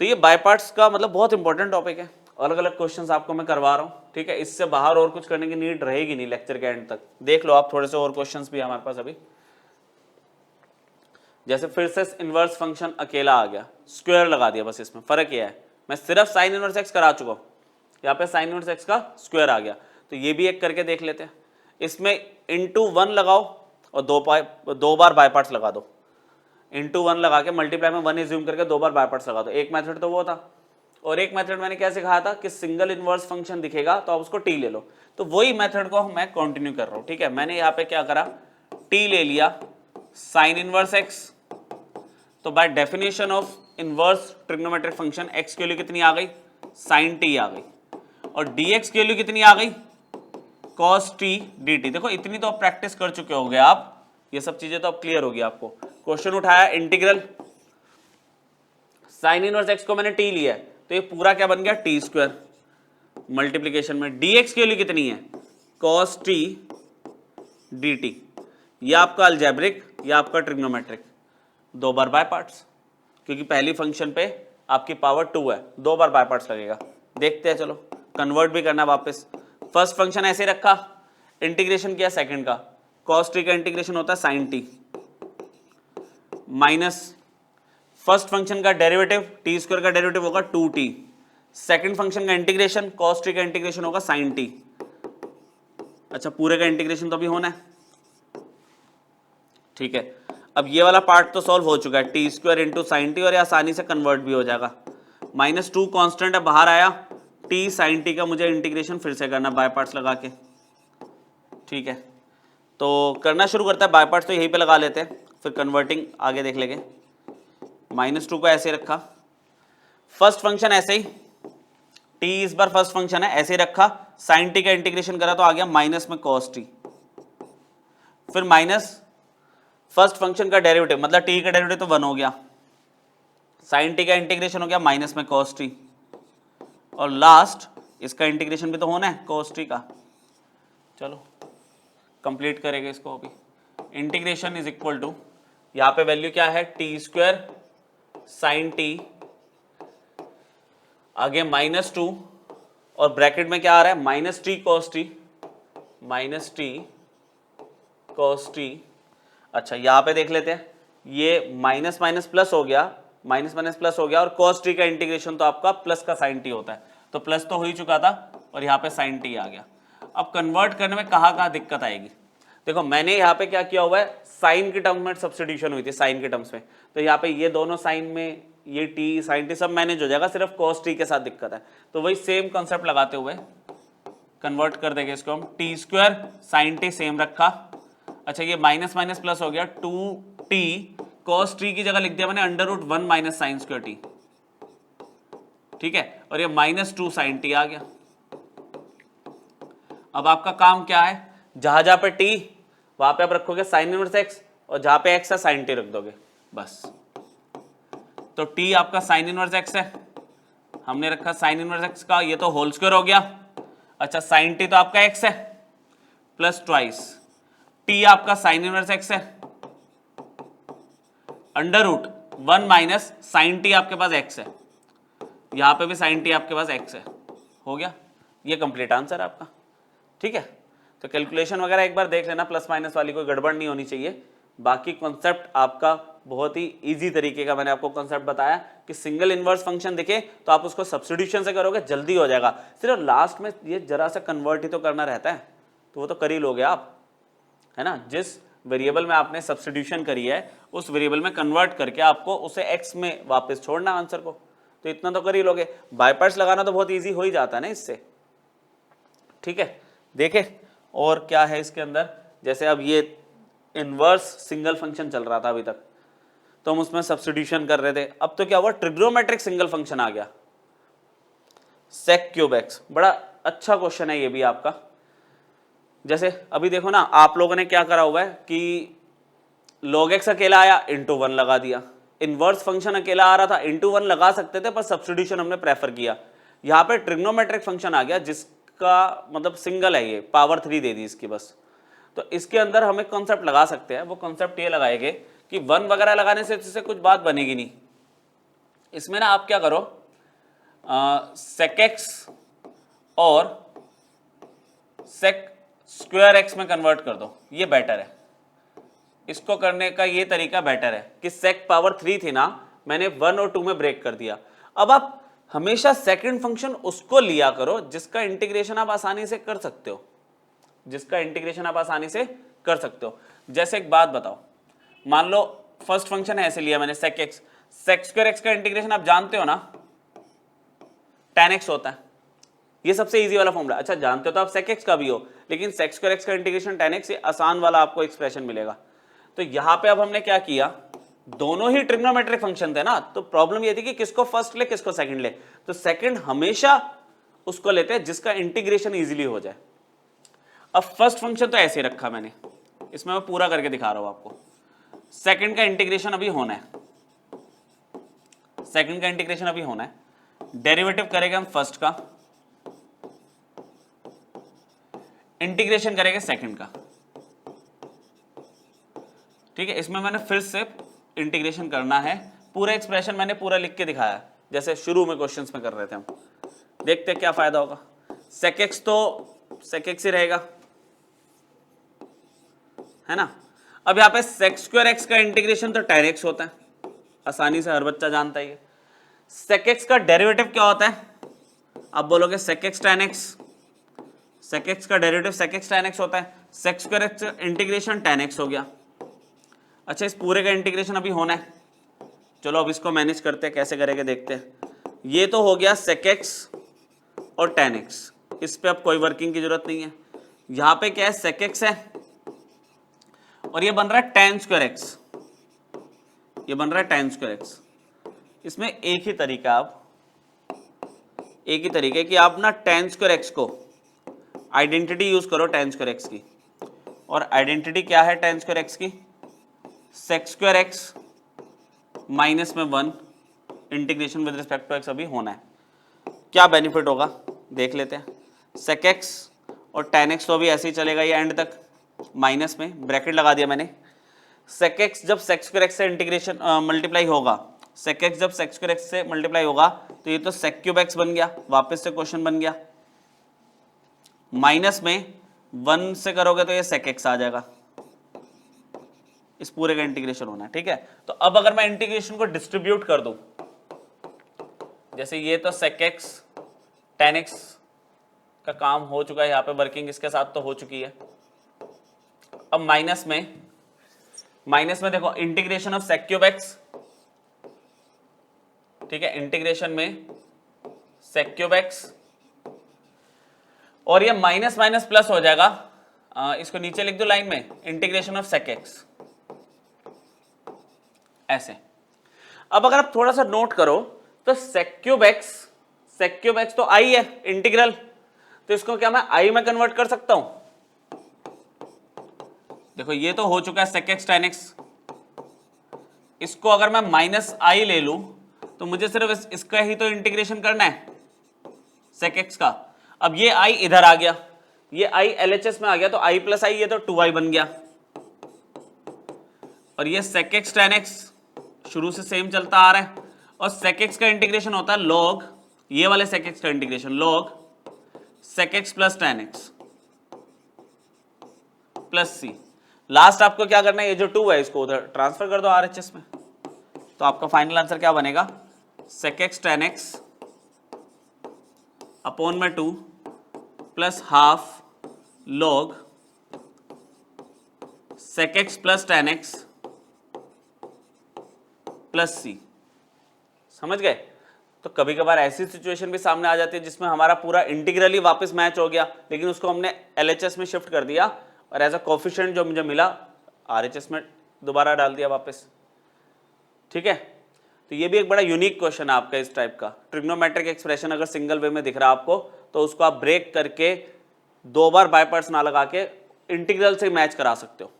तो ये बाय पार्ट्स का मतलब बहुत इंपॉर्टेंट टॉपिक है, अलग अलग क्वेश्चंस आपको मैं करवा रहा हूँ, ठीक है। इससे बाहर और कुछ करने की नीड रहेगी नहीं लेक्चर के एंड तक, देख लो आप थोड़े से और क्वेश्चंस भी हमारे पास अभी। जैसे फिर से इनवर्स फंक्शन अकेला आ गया, स्क्वायर लगा दिया, बस इसमें फर्क यह है मैं सिर्फ साइन इनवर्स एक्स करा चुका हूँ, यहाँ पे साइन इनवर्स एक्स का स्क्वायर आ गया, तो ये भी एक करके देख लेते हैं। इसमें *1 लगाओ और दो बार बाय पार्ट्स लगा दो, *1 लगा के मल्टीप्लाई में 1 एज्यूम करके 2 बार बाय पार्ट्स लगा दो। एक मेथड तो वो था, और एक मेथड मैंने क्या सिखाया था कि सिंगल इनवर्स फंक्शन दिखेगा तो आप उसको टी ले लो, तो वही मेथड को मैं कंटिन्यू कर रहा हूँ, ठीक है। मैंने यहाँ पे क्या करा, टी ले लिया साइन इनवर्स एक्स, तो by definition of inverse trigonometric function x की वैल्यू कितनी आ गई, साइन टी आ गई, और dx की वैल्यू कितनी आ गई, cos t dt। देखो इतनी तो आप प्रैक्टिस कर चुके होंगे आप, ये सब चीजें तो अब क्लियर होगी आपको। क्वेश्चन उठाया इंटीग्रल, साइन इनवर्स x को मैंने t लिया है, तो ये पूरा क्या बन गया, t स्क्वायर, मल्टीप्लीकेशन में dx की वैल्यू कितनी है, cos t dt। ये आपका अलजेब्रिक, ये आपका ट्रिग्नोमेट्रिक, 2 बार बाय पार्ट्स, क्योंकि पहली फंक्शन पे आपकी पावर 2 है, 2 बार बाय पार्ट्स लगेगा। देखते हैं, चलो कन्वर्ट भी करना वापस। फर्स्ट फंक्शन ऐसे रखा, इंटीग्रेशन किया सेकंड का, cos t का इंटीग्रेशन होता है sin t, minus first function का डेरिवेटिव t स्क्वायर का डेरिवेटिव होगा 2t, सेकंड फंक्शन का इंटीग्रेशन cos t का इंटीग्रेशन होगा sin t। अच्छा पूरे का इंटीग्रेशन तो अभी होना है, ठीक है। अब ये वाला पार्ट तो सॉल्व हो चुका है, T square into sine T, और ये आसानी से कन्वर्ट भी हो जाएगा। -2 कांस्टेंट है बाहर आया, टी साइन टी का मुझे इंटीग्रेशन फिर से करना बाय पार्ट्स लगा के, ठीक है। तो करना शुरू करता है, बाय पार्ट्स तो यहीं पे लगा लेते हैं, फिर कन्वर्टिंग आगे देख लेंगे। -2 को ऐसे रखा, फर्स्ट फंक्शन ऐसे ही, टी इस बार फर्स्ट फंक्शन है ऐसे ही रखा, साइन टी का इंटीग्रेशन करा तो आ गया माइनस में कॉस टी, फिर माइनस फर्स्ट फंक्शन का डेरिवेटिव मतलब टी का डेरिवेटिव तो 1 हो गया, साइन टी का इंटीग्रेशन हो गया माइनस में कॉस टी, और लास्ट इसका इंटीग्रेशन भी तो होना है कॉस टी का। चलो कंप्लीट करेंगे इसको अभी। इंटीग्रेशन इज इक्वल टू, यहाँ पे वैल्यू क्या है, टी स्क्वायर साइन टी, आगे -2 और ब्रैकेट में क्या आ रहा है, -t cos t, -t cos t। अच्छा यहाँ पे देख लेते हैं, ये माइनस माइनस प्लस हो गया, माइनस माइनस प्लस हो गया, और cos t का इंटीग्रेशन तो आपका प्लस का sin t होता है, तो प्लस तो हो ही चुका था और यहाँ पे sin t आ गया। अब कन्वर्ट करने में कहाँ दिक्कत आएगी, देखो मैंने यहाँ पे क्या किया हुआ है, साइन के टर्म में सब्स्टिट्यूशन हुई थी, साइन के टर्म्स में, तो यहाँ पे ये दोनों साइन में ये t sin t सब मैनेज हो जाएगा, सिर्फ cos t के साथ दिक्कत है, तो वही सेम कॉन्सेप्ट लगाते हुए कन्वर्ट कर देंगे इसको हम, T square sine T same रखा, अच्छा ये माइनस माइनस प्लस हो गया, 2t cos t की जगह लिख दिया मैंने under root 1 minus sine square t, ठीक है, और ये -2 साइन टी आ गया। अब आपका काम क्या है, जहां जहां पे t वहां पे आप रखोगे साइन इनवर्स x, और जहां पे x है साइन t रख दोगे बस। तो t आपका साइन इनवर्स x है, हमने रखा साइन इनवर्स x का, ये तो होल स्क्वायर हो गया, अच्छा साइन t तो आपका x है प्लस ट्वाइस t आपका साइन इनवर्स x है under root 1 minus sine t आपके पास x है, यहां पे भी साइन t आपके पास x है, हो गया, ये कंप्लीट आंसर आपका, ठीक है। तो कैलकुलेशन वगैरह एक बार देख लेना, प्लस माइनस वाली कोई गड़बड़ नहीं होनी चाहिए, बाकी कॉन्सेप्ट आपका बहुत ही इजी तरीके का मैंने आपको कॉन्सेप्ट बताया कि सिंगल इनवर्स फंक्शन दिखे तो आप उसको सब्स्टिट्यूशन से करोगे जल्दी हो जाएगा, सिर्फ लास्ट में ये जरा सा कन्वर्ट ही तो करना रहता है, तो वो तो कर ही लोगे आप, है ना, जिस वेरिएबल में आपने सब्स्टिट्यूशन करी है उस वेरिएबल में कन्वर्ट करके आपको उसे एक्स में वापस छोड़ना आंसर को, तो इतना तो कर ही लोगे, बाय पार्ट्स लगाना तो बहुत ईजी हो ही जाता है ना इससे, ठीक है। देखे और क्या है इसके अंदर, जैसे अब ये इनवर्स सिंगल फंक्शन चल रहा था अभी तक, तो हम उसमें सब्स्टिट्यूशन कर रहे थे, अब तो क्या हुआ, ट्रिग्नोमेट्रिक सिंगल फंक्शन आ गया, सेक क्यूब एक्स, बड़ा अच्छा क्वेश्चन है ये भी आपका। जैसे अभी देखो ना, आप लोगों ने क्या करा हुआ है कि log x अकेला आया इंटू 1 लगा दिया, इनवर्स फंक्शन अकेला आ रहा था इंटू 1 लगा सकते थे पर सब्स्टिट्यूशन हमने प्रेफर किया, यहाँ पे ट्रिग्नोमेट्रिक फंक्शन आ गया जिसका मतलब सिंगल है, ये पावर 3 दे दी इसकी बस, तो इसके अंदर हम एक कॉन्सेप्ट लगा सकते हैं, वो कॉन्सेप्ट ये लगाएंगे कि 1 वगैरह लगाने से इससे कुछ बात बनेगी नहीं, इसमें ना आप क्या करो, सेक एक्स और सेक स्क्वायर एक्स में कन्वर्ट कर दो, ये बेटर है, इसको करने का ये तरीका बेटर है कि सेक पावर 3 थी ना, मैंने 1 और 2 में ब्रेक कर दिया। अब आप हमेशा सेकंड फंक्शन उसको लिया करो जिसका इंटीग्रेशन आप आसानी से कर सकते हो, जिसका इंटीग्रेशन आप आसानी से कर सकते हो। जैसे एक बात बताओ, मान लो फर्स्ट फंक्शन है ऐसे लिया मैंने sec x, sec square x का इंटीग्रेशन आप जानते हो ना, tan x होता है, ये सबसे इजी वाला फॉर्मूला, अच्छा जानते हो तो आप सेक एक्स का भी हो, लेकिन सेक स्क्वायर एक्स का इंटीग्रेशन tan x, ये आसान वाला आपको एक्सप्रेशन मिलेगा। तो यहां पे अब हमने क्या किया, दोनों ही ट्रिग्नोमेट्रिक फंक्शन थे ना, तो प्रॉब्लम ये थी कि किसको फर्स्ट ले किसको सेकंड ले, तो सेकंड हमेशा उसको लेते हैं जिसका इंटीग्रेशन इजीली हो जाए। अब फर्स्ट फंक्शन तो ऐसे रखा मैंने, इसमें मैं पूरा करके दिखा रहा हूं आपको, सेकंड का इंटीग्रेशन अभी होना है, सेकंड का इंटीग्रेशन अभी होना है, डेरिवेटिव करेंगे हम फर्स्ट का, इंटीग्रेशन करेंगे सेकंड का, ठीक है। इसमें मैंने फिर से इंटीग्रेशन करना है, पूरा एक्सप्रेशन मैंने पूरा लिख के दिखाया जैसे शुरू में क्वेश्चंस में कर रहे थे हम, देखते हैं क्या फायदा होगा। सेक एक्स तो सेक एक्स ही रहेगा, है ना। अब यहाँ पे सेक स्क्वायर एक्स का इंटीग्रेशन तो tan x होता है, आसानी से हर बच्चा जानता ही है। सेक एक्स का डेरिवेटिव क्या होता है, आप बोलोगे sec x tan x, sec x का derivative sec x tan x होता है, sec square x integration tan x हो गया। अच्छा इस पूरे का इंटीग्रेशन अभी होना है, चलो अब इसको मैनेज करते हैं, कैसे करेंगे देखते हैं। ये तो हो गया सेक एक्स और tan x, इस पे अब कोई वर्किंग की जरूरत नहीं है। यहाँ पे क्या है, सेक एक्स है और ये बन रहा है tan स्क्वायर एक्स, ये बन रहा है tan स्क्वायर एक्स। इसमें एक ही तरीका, आप एक ही तरीका है कि आप ना tan स्क्वायर एक्स को आइडेंटिटी यूज करो tan स्क्वायर एक्स की, और आइडेंटिटी क्या है tan स्क्वायर एक्स की, सेक स्क्वायर एक्स माइनस में 1 integration with respect to x अभी होना है। क्या बेनिफिट होगा देख लेते हैं। सेक एक्स और tan x तो अभी ऐसे ही चलेगा ये एंड तक, माइनस में ब्रैकेट लगा दिया मैंने। सेक एक्स जब सेक स्क्वायर एक्स से इंटीग्रेशन मल्टीप्लाई होगा, सेक एक्स जब सेक स्क्वायर एक्स से मल्टीप्लाई होगा तो ये तो सेक क्यूब एक्स बन गया, वापस से क्वेश्चन बन गया, माइनस में 1 से करोगे तो ये सेक एक्स आ जाएगा, इस पूरे का इंटीग्रेशन होना है, ठीक है। तो अब अगर मैं इंटीग्रेशन को डिस्ट्रीब्यूट कर दूं, जैसे ये तो sec x tan x का काम हो चुका है, यहां पे वर्किंग इसके साथ तो हो चुकी है। अब माइनस में देखो integration of sec cube x, ठीक है, इंटीग्रेशन में sec क्यूब x, और ये माइनस माइनस प्लस हो जाएगा, इसको नीचे लिख दो लाइन में, इंटीग्रेशन ऑफ sec x, ऐसे। अब अगर आप थोड़ा सा नोट करो तो sec क्यूब x तो i है इंटीग्रल, तो इसको क्या मैं i में कन्वर्ट कर सकता हूं? देखो ये तो हो चुका है sec x tan x, इसको अगर मैं माइनस i ले लूं तो मुझे सिर्फ इसका ही तो इंटीग्रेशन करना है sec x का। अब ये i इधर आ गया, ये i LHS में आ गया, तो i प्लस i, ये तो 2i बन गया, और ये sec x tan x शुरू से सेम चलता आ रहा है, और sec x का इंटीग्रेशन होता है log, ये वाले sec x का integration log sec x plus tan x plus c। Last आपको क्या करना है, ये जो 2 है इसको उधर ट्रांसफर कर दो RHS में, तो आपका फाइनल आंसर क्या बनेगा, sec x tan x upon में 2 plus half log sec x plus tan x plus c। समझ गए? तो कभी कभार ऐसी सिचुएशन भी सामने आ जाती है जिसमें हमारा पूरा इंटीग्रल ही वापस मैच हो गया, लेकिन उसको हमने LHS में शिफ्ट कर दिया और एज अ कोफिशिएंट जो मुझे मिला RHS में दोबारा डाल दिया वापस, ठीक है। तो ये भी एक बड़ा यूनिक क्वेश्चन है आपका इस टाइप का। ट्रिग्नोमेट्रिक एक्सप्रेशन अगर सिंगल वे में दिख रहा है आपको, तो उसको आप ब्रेक करके 2 बार बाय पार्ट्स ना लगा के इंटीग्रल से मैच करा सकते हो,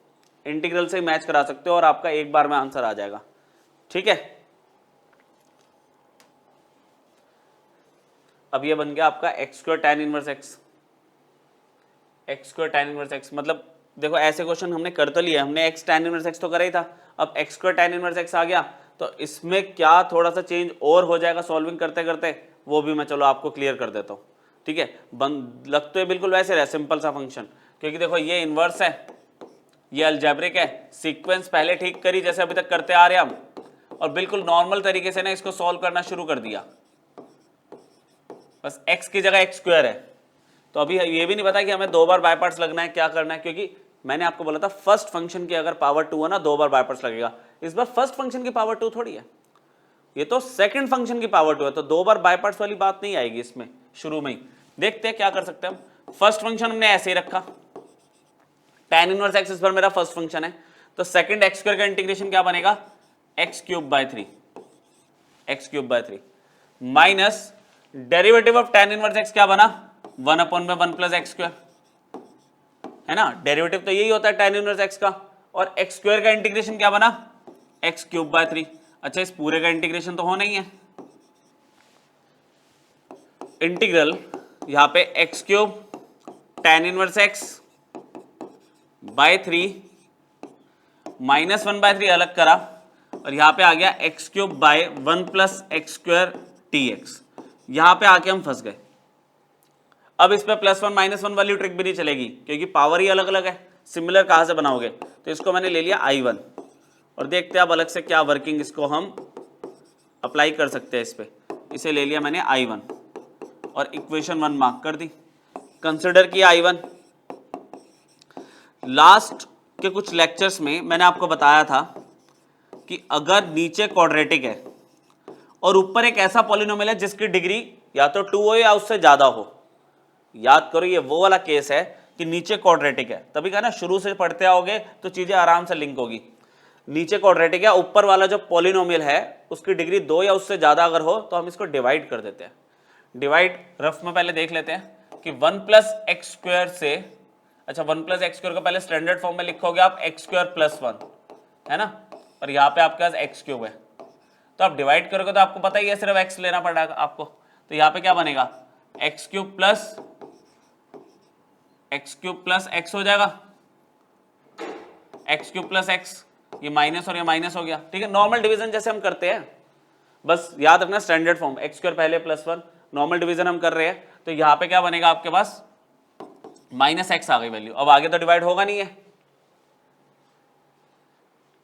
इंटीग्रल से मैच करा सकते हो, और आपका एक बार में आंसर आ जाएगा, ठीक है। अब ये बन गया आपका x square tan inverse x, x square tan inverse x, मतलब देखो ऐसे क्वेश्चन हमने कर तो लिया, हमने x tan इनवर्स x तो करा ही था, अब x square tan inverse x आ गया, तो इसमें क्या थोड़ा सा चेंज और हो जाएगा सॉल्विंग करते करते, वो भी मैं चलो आपको क्लियर कर देता हूँ, ठीक है। लग तो ये बिल्कुल वैसे रहा, सिंपल सा फंक्शन, क्योंकि देखो ये इनवर्स है, ये अलजेब्रिक है, सीक्वेंस पहले ठीक करी जैसे अभी तक करते आ रहे हम, और बिल्कुल नॉर्मल तरीके से ना इसको सॉल्व करना शुरू कर दिया, बस x की जगह x स्क्वायर है। तो अभी ये भी नहीं पता कि हमें 2 बार बाय पार्ट्स लगना है, क्या करना है, क्योंकि मैंने आपको बोला था फर्स्ट फंक्शन की अगर पावर 2 है ना 2 बार बाय पार्ट्स लगेगा, इस बार फर्स्ट फंक्शन की पावर 2 थोड़ी है, ये तो सेकंड फंक्शन की पावर 2 है, तो 2 बार बाय पार्ट्स वाली बात नहीं आएगी इसमें शुरू में ही। देखते हैं क्या कर सकते हैं हम। फर्स्ट फंक्शन हमने ऐसे ही रखा, tan इनवर्स x इस बार मेरा फर्स्ट फंक्शन है, तो सेकंड x स्क्वायर का इंटीग्रेशन क्या बनेगा, x cube bye 3 minus derivative of tan inverse x क्या बना, 1 अपॉन में 1 प्लस एक्स स्क्वायर, है ना, डेरिवेटिव तो यही होता है tan इनवर्स x का, और x स्क्वायर का इंटीग्रेशन क्या बना, x क्यूब बाय 3। अच्छा इस पूरे का इंटीग्रेशन तो होना ही है, इंटीग्रल यहां पे x cube tan inverse x by 3 minus 1 by 3 अलग करा, और यहां पे आ गया x cube by 1 plus x square dx। यहां पे आके हम फंस गए। अब इस पे +1 -1 वाली ट्रिक भी नहीं चलेगी, क्योंकि पावर ही अलग अलग है, सिमिलर कहां से बनाओगे, तो इसको मैंने ले लिया I1, और देखते हैं अब अलग से क्या वर्किंग इसको हम अप्लाई कर सकते हैं इस पे। इसे ले लिया मैंने I1 और इक्वेशन 1 मार्क कर दी, कंसिडर किया I1। लास्ट के कुछ लेक्चर्स में मैंने आपको बताया था कि अगर नीचे क्वाड्रेटिक है और ऊपर एक ऐसा पॉलिनोमियल है जिसकी डिग्री या तो 2 हो या उससे ज्यादा हो, याद करो ये वो वाला केस है कि नीचे क्वाड्रेटिक है, तभी कहा ना शुरू से पढ़ते आओगे तो चीजें आराम से लिंक होगी। नीचे क्वाड्रेटिक है, ऊपर वाला जो पॉलिनोमियल है उसकी डिग्री 2 या उससे ज्यादा अगर हो तो हम इसको डिवाइड कर देते हैं। डिवाइड रफ में पहले देख लेते हैं कि 1 प्लस एक्स स्क्वायर से, अच्छा 1 प्लस एक्स स्क्वायर को पहले स्टैंडर्ड फॉर्म में लिखोगे आप एक्स स्क्वायर प्लस 1, है ना, और यहाँ पे आपके पास एक्स क्यूब है, तो आप डिवाइड करोगे तो आपको पता ही है सिर्फ एक्स लेना पड़ेगा आपको, तो यहाँ पे क्या बनेगा एक्स क्यूब प्लस एक्स हो जाएगा, एक्स क्यूब प्लस एक्स, ये माइनस और ये माइनस हो गया, ठीक है। नॉर्मल डिवीजन जैसे हम करते हैं, बस याद रखना स्टैंडर्ड फॉर्म, एक्स स्क्वायर पहले +1, नॉर्मल डिवीजन हम कर रहे हैं, तो यहाँ पे क्या बनेगा आपके पास -x आ गई वैल्यू। अब आगे तो डिवाइड होगा नहीं है,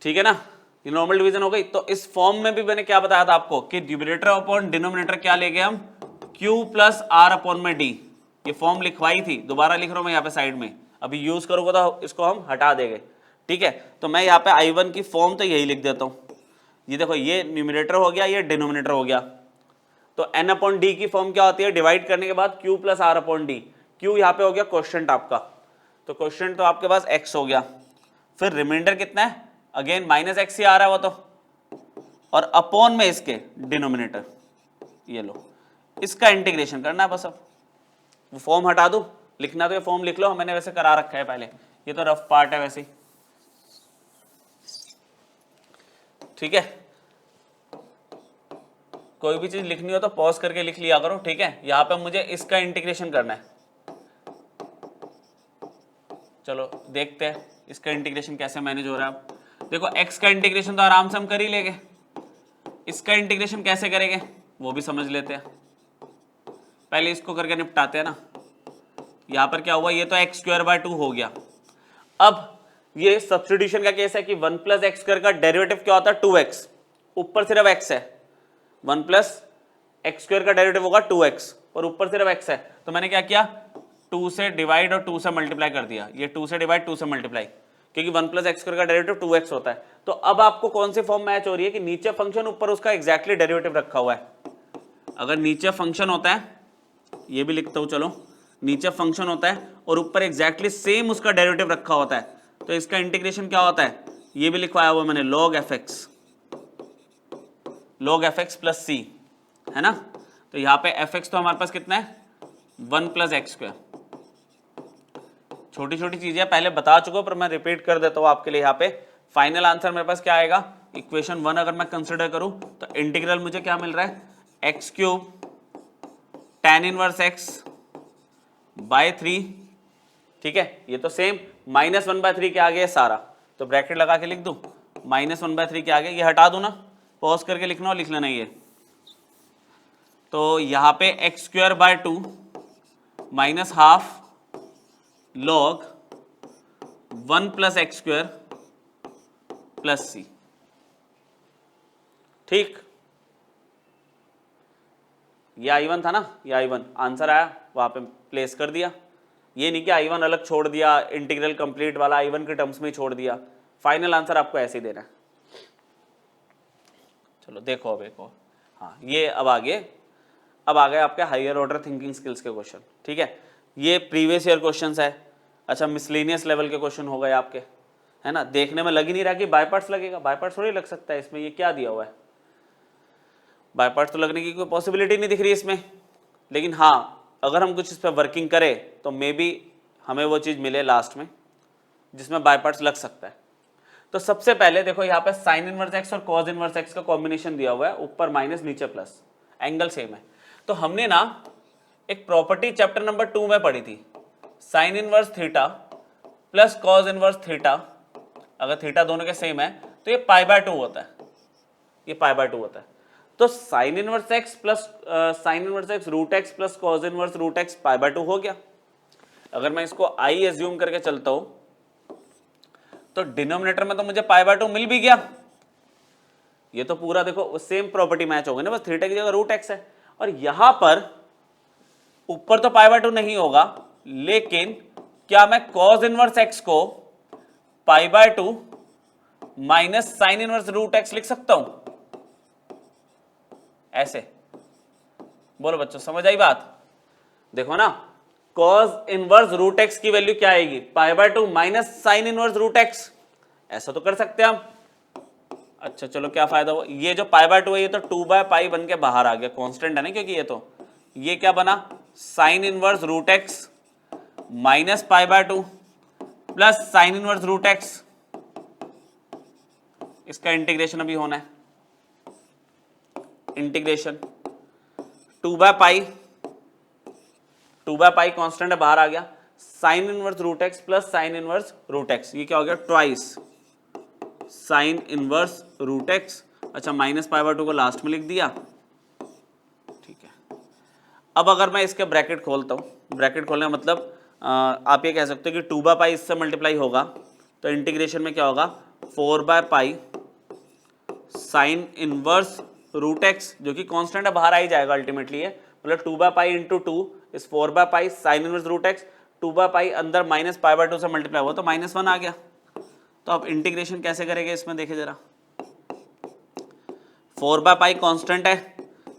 ठीक है ना, ये नॉर्मल डिवीजन हो गई। तो इस फॉर्म में भी मैंने क्या बताया था आपको कि न्यूमरेटर अपॉन डिनोमिनेटर क्या ले गए हम, q प्लस आर अपॉन में डी। ये फॉर्म लिखवाई थी, दोबारा लिख रहा हूं मैं यहाँ पे साइड में, अभी यूज करोगे तो इसको हम हटा देंगे। ठीक है, तो मैं यहाँ पे I1 की फॉर्म तो यही लिख देता हूँ। ये देखो, ये न्यूमरेटर हो गया, ये डिनोमिनेटर हो गया। तो n अपॉन डी की फॉर्म क्या होती है, डिवाइड करने के बाद q plus r upon d. q यहाँ पे हो गया क्वेश्चन आपका, तो क्वेश्चन तो आपके पास x हो गया। फिर रिमाइंडर कितना है, अगेन माइनस एक्स ही आ रहा है वो तो, और अपॉन में इसके डिनोमिनेटर, ये लो, इसका इंटीग्रेशन करना है बस। अब वो फॉर्म हटा दूं, लिखना तो ये फॉर्म लिख लो, मैंने वैसे करा रखा है पहले, ये तो रफ पार्ट है वैसे ही। ठीक है, कोई भी चीज लिखनी हो तो पॉज करके लिख लिया करो। ठीक है, यहां पे मुझे इसका इंटीग्रेशन करना है। चलो देखते हैं इसका इंटीग्रेशन कैसे मैनेज हो रहा है। अब देखो, x का इंटीग्रेशन तो आराम से हम कर ही लेंगे, इसका इंटीग्रेशन कैसे करेंगे वो भी समझ लेते हैं। पहले इसको करके निपटाते हैं ना। यहां पर क्या हुआ, ये तो x स्क्वायर बाय 2 हो गया। अब ये सब्स्टिट्यूशन का केस है कि 1 प्लस एक्स स्क्वायर का डेरिवेटिव क्या होता है, 2x, ऊपर सिर्फ x है। 1 प्लस एक्स स्क्वायर का डेरिवेटिव होगा 2x और ऊपर सिर्फ x है। तो मैंने क्या किया, 2 से डिवाइड और 2 से मल्टीप्लाई कर दिया। ये 2 से डिवाइड 2 से मल्टीप्लाई, क्योंकि 1 प्लस एक्स स्क्वायर का डेरिवेटिव 2x होता है। तो अब आपको कौन सी फॉर्म मैच हो रही है कि नीचे फंक्शन, ऊपर उसका एग्जैक्टली डेरिवेटिव रखा हुआ है। अगर नीचे फंक्शन होता है, ये भी लिखता हूं, चलो, नीचे फंक्शन होता है और ऊपर एग्जैक्टली सेम उसका डेरिवेटिव रखा होता है, तो इसका इंटीग्रेशन क्या होता है, ये भी लिखवाया हुआ मैंने, log fx प्लस सी, है ना। तो यहाँ पे fx तो हमारे पास कितना है, 1 प्लस एक्स स्क्वायर। छोटी छोटी चीजें पहले बता चुका हूं, पर मैं रिपीट कर देता हूँ आपके लिए। यहाँ पे फाइनल आंसर मेरे पास क्या आएगा, इक्वेशन 1 अगर मैं कंसिडर करूं तो इंटीग्रल मुझे क्या मिल रहा है, x cube tan inverse x by 3। ठीक है, ये तो सेम -1/3 के आगे है सारा, तो ब्रैकेट लगा के लिख दूं, -1/3 के आगे, ये हटा दूं ना, पॉज करके लिखना और लिख लेना ये। तो यहाँ पे x square by 2 minus half log 1 plus x square plus c. ठीक, ये I1 था ना, ये I1 आंसर आया, वहां पे प्लेस कर दिया। ये नहीं कि I1 अलग छोड़ दिया, इंटीग्रल कंप्लीट वाला I1 के टर्म्स में ही छोड़ दिया। फाइनल आंसर आपको ऐसे ही देना है। चलो देखो अब एक और, हाँ ये अब आ गए आपके हायर ऑर्डर थिंकिंग स्किल्स के क्वेश्चन। ठीक है, ये प्रीवियस ईयर क्वेश्चंस है। अच्छा, मिसलेनियस लेवल के क्वेश्चन हो गए आपके, है ना। देखने में लग ही नहीं रहा कि बाय पार्ट्स लगेगा, बाय पार्ट्स थोड़ी लग सकता है इसमें, ये क्या दिया हुआ है, बाय पार्ट्स तो लगने की कोई पॉसिबिलिटी नहीं दिख रही इसमें। लेकिन हाँ, अगर हम कुछ इस पर वर्किंग करें तो मे बी हमें वो चीज़ मिले लास्ट में जिसमें बाय पार्ट्स लग सकता है। तो सबसे पहले देखो, यहाँ पे साइन इनवर्स एक्स और कॉज इनवर्स एक्स का कॉम्बिनेशन दिया हुआ है, ऊपर माइनस नीचे प्लस, एंगल सेम है। तो हमने ना एक प्रॉपर्टी चैप्टर नंबर 2 में पढ़ी थी, sine inverse theta plus cos inverse theta, अगर थीटा दोनों के सेम है तो ये π/2 होता है, ये π/2 होता है। तो sine inverse x plus sine inverse x root x plus cos inverse root x π/2 हो गया। अगर मैं इसको आई एज्यूम करके चलता हूं तो डिनोमिनेटर में तो मुझे π/2 मिल भी गया। ये तो पूरा देखो सेम प्रॉपर्टी मैच हो गई ना, बस थीटा की जगह रूट एक्स है। और यहां पर ऊपर तो π/2 नहीं होगा, लेकिन क्या मैं कॉज इनवर्स एक्स को π/2 minus sine inverse root x लिख सकता हूं ऐसे? बोलो बच्चों, समझ आई बात? देखो ना, cos इनवर्स रूट एक्स की वैल्यू क्या आएगी, π/2 minus sine inverse root x, ऐसा तो कर सकते हैं हम। अच्छा चलो, क्या फायदा हुआ, ये जो π/2 है ये तो 2/π बन के बाहर आ गया, कांस्टेंट है ना, क्योंकि ये क्या बना, sine inverse root x minus π/2 plus sine inverse root x. इसका इंटीग्रेशन अभी होना है, इंटीग्रेशन 2/π कांस्टेंट है, बाहर आ गया, sine inverse root x plus sine inverse root x, ये क्या हो गया, twice sine inverse root x. अच्छा, माइनस π/2 को लास्ट में लिख दिया। ठीक है, अब अगर मैं इसके ब्रैकेट खोलता हूं, ब्रैकेट खोलने का मतलब आप ये कह सकते हो कि 2/π इससे मल्टीप्लाई होगा तो इंटीग्रेशन में क्या होगा, 4/पाई साइन इनवर्स रूट एक्स, जो कि कांस्टेंट है, बाहर आ ही जाएगा अल्टीमेटली है, मतलब 2/पाई इंटू 2 इज 4/पाई साइन इनवर्स रूट एक्स, 2/पाई अंदर माइनस पाई/2 से मल्टीप्लाई हुआ तो -1 आ गया। तो अब इंटीग्रेशन कैसे करेंगे इसमें, देखिए जरा, 4/पाई कांस्टेंट है,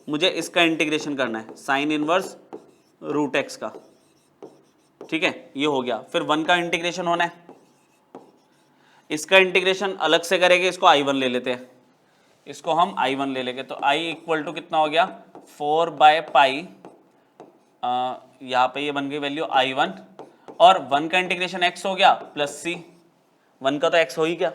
मुझे इसका इंटीग्रेशन करना है साइन इनवर्स रूट एक्स का, ठीक है, ये हो गया। फिर 1 का इंटीग्रेशन होना है, इसका इंटीग्रेशन अलग से करेंगे, इसको I1 ले लेते हैं, इसको हम I1 ले लेंगे, तो I इक्वल टू कितना हो गया 4/पाई, यहाँ पे ये बन गई वैल्यू I1, और 1 का इंटीग्रेशन x हो गया प्लस c, 1 का तो x हो ही गया।